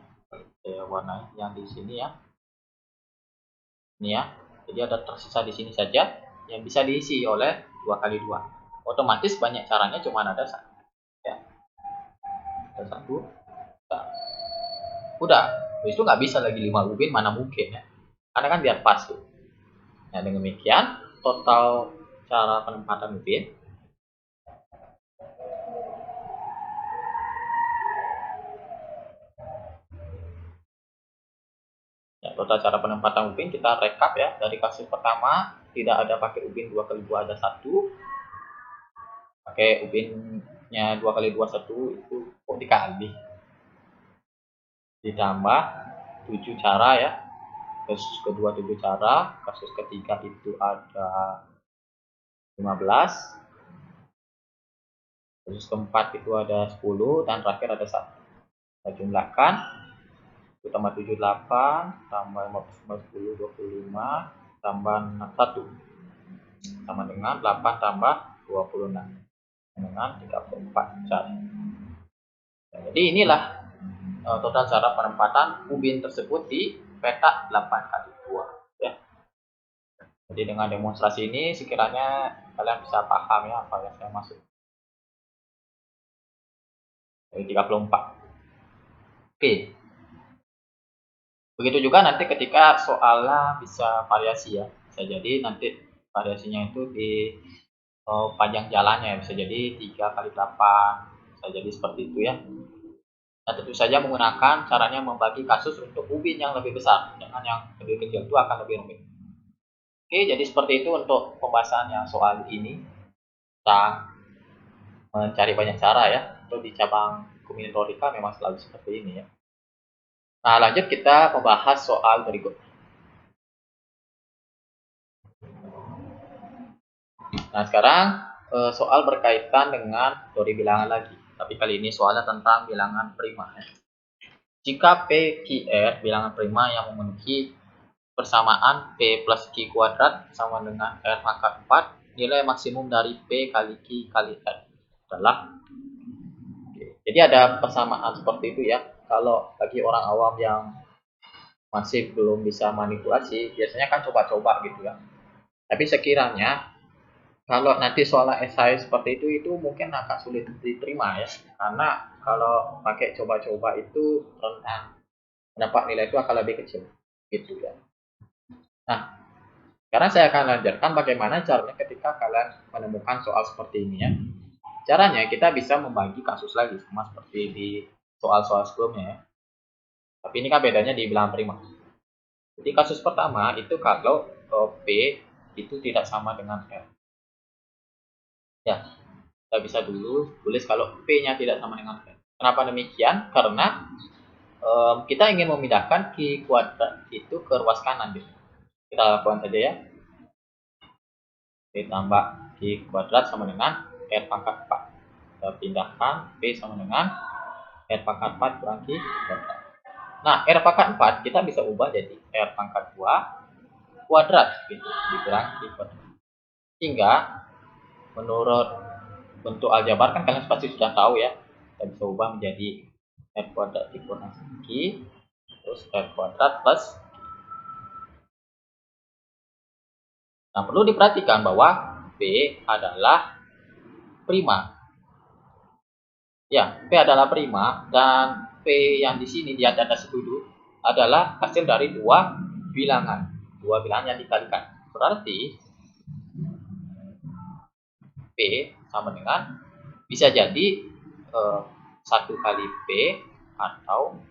warna yang di sini ya, ini ya. Jadi ada tersisa di sini saja yang bisa diisi oleh 2 kali 2. Otomatis banyak caranya, cuma ada satu ya, ada satu. Nah, udah itu nggak bisa lagi 5 ubin, mana mungkin ya, karena kan biar pas tuh. Nah dengan demikian total cara penempatan ubin ya, total cara penempatan ubin kita rekap ya. Dari kasus pertama tidak ada pakai ubin 2 kali 2, ada 1. Pakai ubinnya 2 kali 2 1 itu kok dikali, ditambah 7 cara ya. Kasus kedua 7 cara, kasus ketiga itu ada 15, kasus keempat itu ada 10, dan terakhir ada 1. Kita jumlahkan, itu tambah 7 8 tambah 15 10 25 tambah 1 sama dengan 8 tambah 26 dengan 34 cara. Jadi inilah total cara penempatan ubin tersebut di peta 8 kali 2 ya. Jadi dengan demonstrasi ini sekiranya kalian bisa paham ya apa yang saya maksud. Dari 34. Oke. Begitu juga nanti ketika soalnya bisa variasi ya. Bisa jadi nanti variasinya itu di panjang jalannya, bisa jadi 3 kali 8, bisa jadi seperti itu ya. Nah tentu saja menggunakan caranya membagi kasus untuk ubin yang lebih besar, dengan yang lebih kecil itu akan lebih rumit. Oke, jadi seperti itu untuk pembahasan yang soal ini. Kita mencari banyak cara ya. Untuk di cabang kombinatorika memang selalu seperti ini ya. Nah lanjut kita membahas soal berikut. Nah sekarang soal berkaitan dengan teori bilangan lagi. Tapi kali ini soalnya tentang bilangan prima ya. Jika P, Q, R bilangan prima yang memenuhi persamaan P plus Q kuadrat sama dengan R pangkat 4, nilai maksimum dari P kali Q kali R adalah. Jadi ada persamaan seperti itu ya. Kalau bagi orang awam yang masih belum bisa manipulasi, biasanya kan coba-coba gitu ya. Tapi sekiranya kalau nanti soal esai seperti itu mungkin agak sulit diterima ya. Karena kalau pakai coba-coba itu rentan mendapat nilai itu akan lebih kecil gitu ya. Nah, sekarang saya akan lanjutkan bagaimana caranya ketika kalian menemukan soal seperti ini ya. Caranya kita bisa membagi kasus lagi sama seperti di soal-soal sebelumnya ya. Tapi ini kan bedanya di bilangan prima. Jadi kasus pertama itu kalau P itu tidak sama dengan R. Ya, kita bisa dulu tulis kalau P-nya tidak sama dengan R. Kenapa demikian? Karena kita ingin memindahkan Q kuadrat itu ke ruas kanan. Gitu. Kita lakukan saja ya. P tambah Q kuadrat sama dengan R pangkat 4. Kita pindahkan P sama dengan R pangkat 4 kurang Q kuadrat. Nah, R pangkat 4 kita bisa ubah jadi R pangkat 2 kuadrat gitu, dikurang Q kuadrat. Sehingga menurut bentuk aljabar kan kalian pasti sudah tahu ya. Kita bisa ubah menjadi R kuadrat dikurang Q terus R kuadrat plus. Nah, perlu diperhatikan bahwa P adalah prima. Ya, P adalah prima dan P yang di sini di atas itu adalah hasil dari dua bilangan. Dua bilangan yang dikalikan. Berarti P sama dengan bisa jadi 1 kali P atau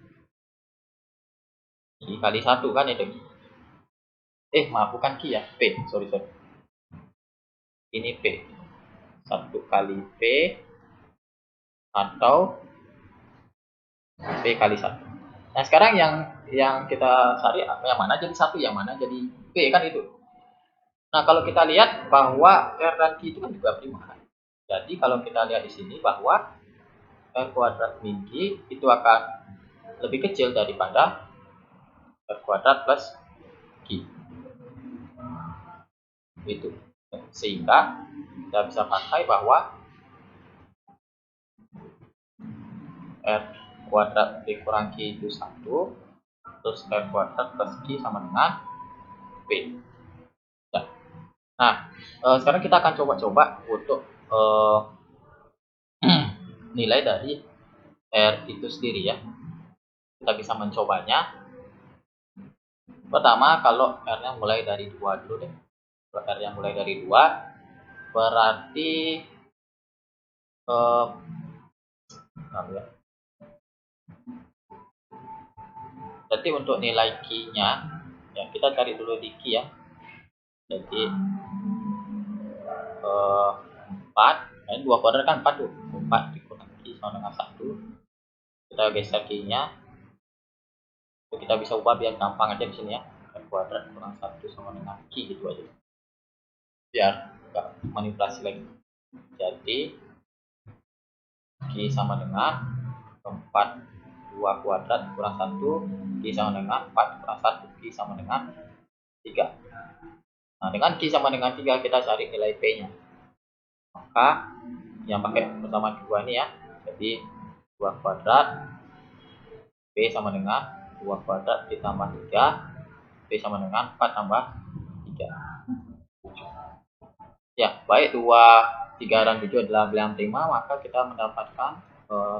Q kali 1 kan itu. Maaf, bukan Q ya, P, sorry. Ini P. 1 kali P atau P kali 1. Nah, sekarang yang kita cari yang mana jadi 1, yang mana jadi P kan itu. Nah, kalau kita lihat bahwa R dan Q itu kan juga prima. Jadi kalau kita lihat di sini bahwa R kuadrat min Q itu akan lebih kecil daripada R kuadrat plus Q. Itu. Sehingga kita bisa pakai bahwa R kuadrat dikurang Q itu 1, terus R kuadrat plus Q sama dengan P. Nah, sekarang kita akan coba-coba untuk nilai dari R itu sendiri ya. Kita bisa mencobanya. Pertama, kalau R-nya mulai dari 2 dulu deh. Kalau R yang mulai dari 2, berarti ya. Berarti untuk nilai Q-nya, ya kita cari dulu di Q ya. Jadi 4, ini 2 kuadrat kan 4 tuh. 4 dikurang Q sama dengan 1. Kita geser Q-nya. Kita bisa ubah biar gampang aja di sini ya. R kuadrat kurang 1 sama dengan Q gitu aja. Biar nggak manipulasi lagi. Jadi Q sama dengan 4 2 kuadrat kurang 1, Q sama dengan 4 kurang 1, Q sama dengan 3. Nah, dengan Q sama dengan 3 kita cari nilai P-nya. Maka yang pakai persamaan kedua ini ya. Jadi 2 kuadrat P sama dengan 2 kuadrat ditambah 3, P sama dengan 4 tambah 3. Ya, baik 2, 3, dan 7 adalah bilangan prima, maka kita mendapatkan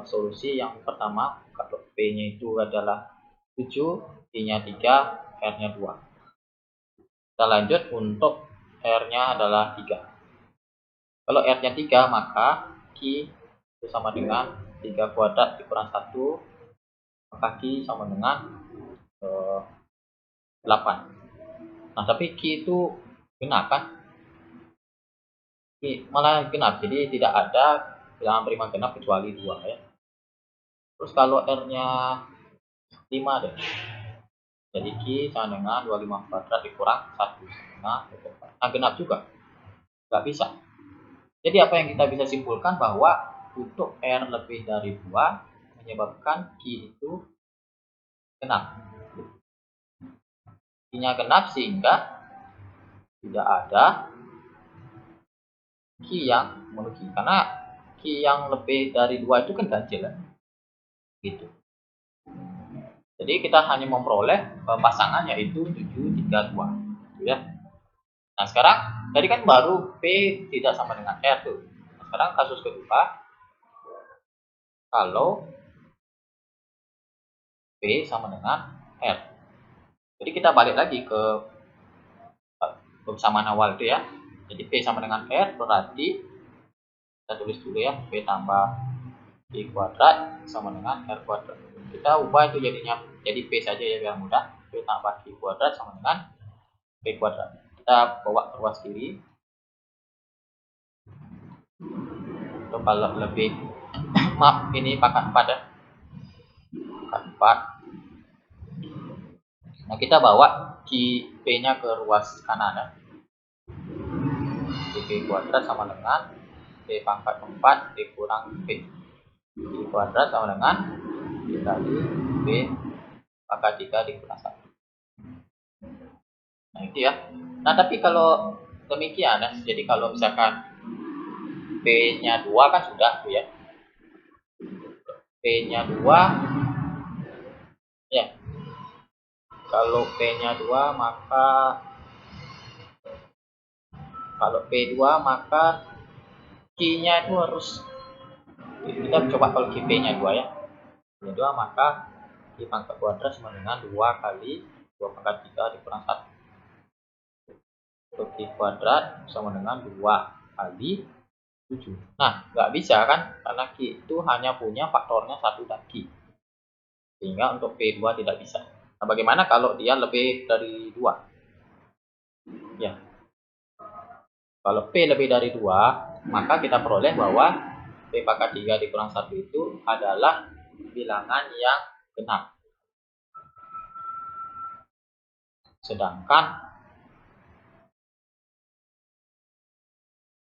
solusi yang pertama. Kalau P-nya itu adalah 7, Q-nya 3, R-nya 2. Kita lanjut untuk R-nya adalah 3. Kalau R-nya 3, maka Q itu sama dengan 3 kuadrat dikurang 1, maka Q sama dengan 8. Nah, tapi Q itu genap kan? Q malah genap, jadi tidak ada bilangan prima genap kecuali 2 ya. Terus kalau R-nya 5 deh. Jadi Q sama dengan 25 kuadrat dikurang 1. Nah, genap juga. Nggak bisa. Jadi apa yang kita bisa simpulkan bahwa untuk R lebih dari 2 menyebabkan Q itu genap. Q-nya genap sehingga tidak ada Q yang memenuhi. Karena Q yang lebih dari 2 itu kan ganjil ya. Gitu. Jadi kita hanya memperoleh pasangan yaitu 7, 3, 2. Gitu ya. Nah, sekarang tadi kan baru P tidak sama dengan R tuh. Nah, sekarang kasus kedua, kalau P sama dengan R. Jadi kita balik lagi ke persamaan awal itu ya. Jadi P sama dengan R berarti kita tulis dulu ya, P tambah Q kuadrat sama dengan R kuadrat. Kita ubah itu jadinya jadi P saja ya biar mudah. P tambah Q kuadrat sama dengan P kuadrat. Kita bawa ke ruas kiri. Itu kalau lebih maaf, ini pangkat 4 ya. Pangkat 4. Nah, kita bawa P-nya ke ruas kanan ya. P kuadrat sama dengan P pangkat 4 dikurang P. P kuadrat sama dengan dikali P pangkat 3 dikurang 1. Nah, itu ya. Nah, tapi kalau demikian ya, jadi kalau misalkan P-nya 2 kan sudah tuh ya. P-nya 2 ya. Kalau P-nya 2 maka kalau P2 maka Q-nya itu harus, kita coba kalau P-nya 2 ya. P-nya 2 maka Q pangkat kuadrat sama dengan 2 kali 2 pangkat 3 dikurang 1. Untuk Q kuadrat sama dengan 2 kali 7. Nah, nggak bisa kan? Karena Q itu hanya punya faktornya 1 dan Q. Sehingga untuk P2 tidak bisa. Nah, bagaimana kalau dia lebih dari 2? Ya. Kalau P lebih dari 2, maka kita peroleh bahwa P pangkat 3 dikurang 1 itu adalah bilangan yang genap. Sedangkan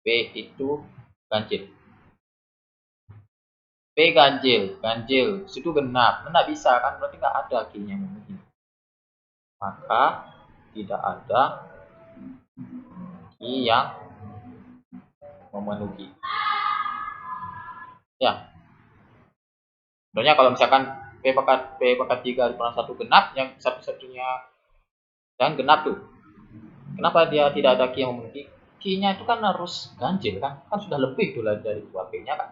P itu ganjil. P ganjil, itu genap. Tidak bisa kan, berarti nggak ada Q-nya memenuhi. Maka tidak ada Q yang memenuhi. Ya. Contohnya kalau misalkan P pangkat 3 dikurang 1 genap, yang satu-satunya dan genap tuh. Kenapa dia tidak ada Q yang memenuhi? Q-nya itu kan harus ganjil kan? Kan sudah lebih tuh dari 2 P-nya kan.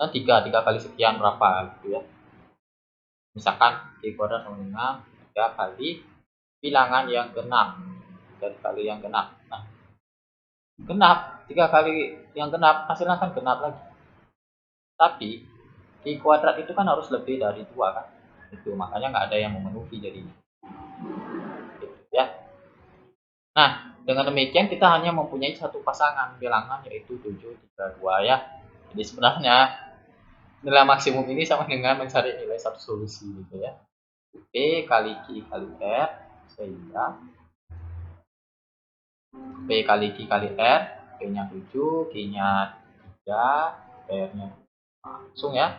Nah, 3 kali sekian berapa gitu ya. Misalkan Q kuadrat sama dengan 3 kali bilangan yang genap. 3 kali yang genap. Nah, genap, 3 kali yang genap, hasilnya kan genap lagi. Tapi Q kuadrat itu kan harus lebih dari 2 kan. Itu makanya nggak ada yang memenuhi jadinya. Gitu ya. Nah, dengan demikian kita hanya mempunyai satu pasangan bilangan yaitu 7, 3, 2 ya. Jadi sebenarnya nilai maksimum ini sama dengan mencari nilai satu solusi gitu ya. P kali Q kali R, sehingga P kali Q kali R, P-nya 7, Q-nya 3, R-nya langsung ya.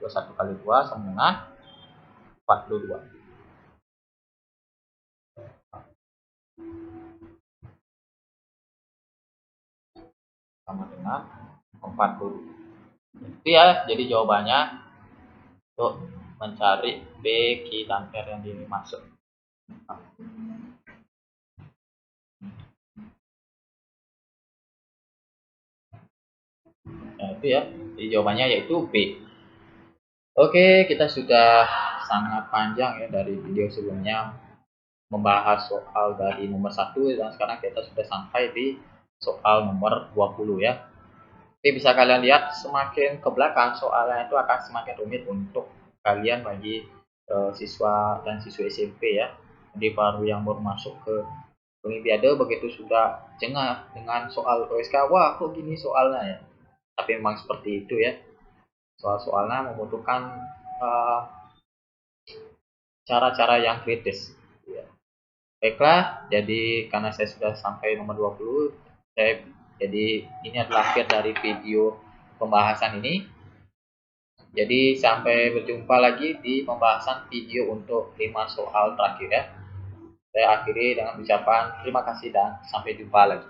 21 kali 2 sama dengan 42. Sama dengan 40. Itu ya, jadi jawabannya untuk mencari B, Q, dan R yang dimaksud. Nah, itu ya, jadi jawabannya yaitu B. Oke, kita sudah sangat panjang ya dari video sebelumnya membahas soal dari nomor 1 dan sekarang kita sudah sampai di soal nomor 20 ya. Oke, bisa kalian lihat semakin ke belakang soalnya itu akan semakin rumit untuk kalian bagi siswa dan siswa SMP ya. Jadi baru yang baru masuk ke Olimpiade begitu sudah jengah dengan soal OSK, wah kok gini soalnya ya. Tapi memang seperti itu ya. Soal-soalnya membutuhkan cara-cara yang kritis. Ya. Baiklah, jadi karena saya sudah sampai nomor 20, jadi ini adalah akhir dari video pembahasan ini. Jadi sampai berjumpa lagi di pembahasan video untuk 5 soal terakhir ya. Saya akhiri dengan ucapan terima kasih dan sampai jumpa lagi.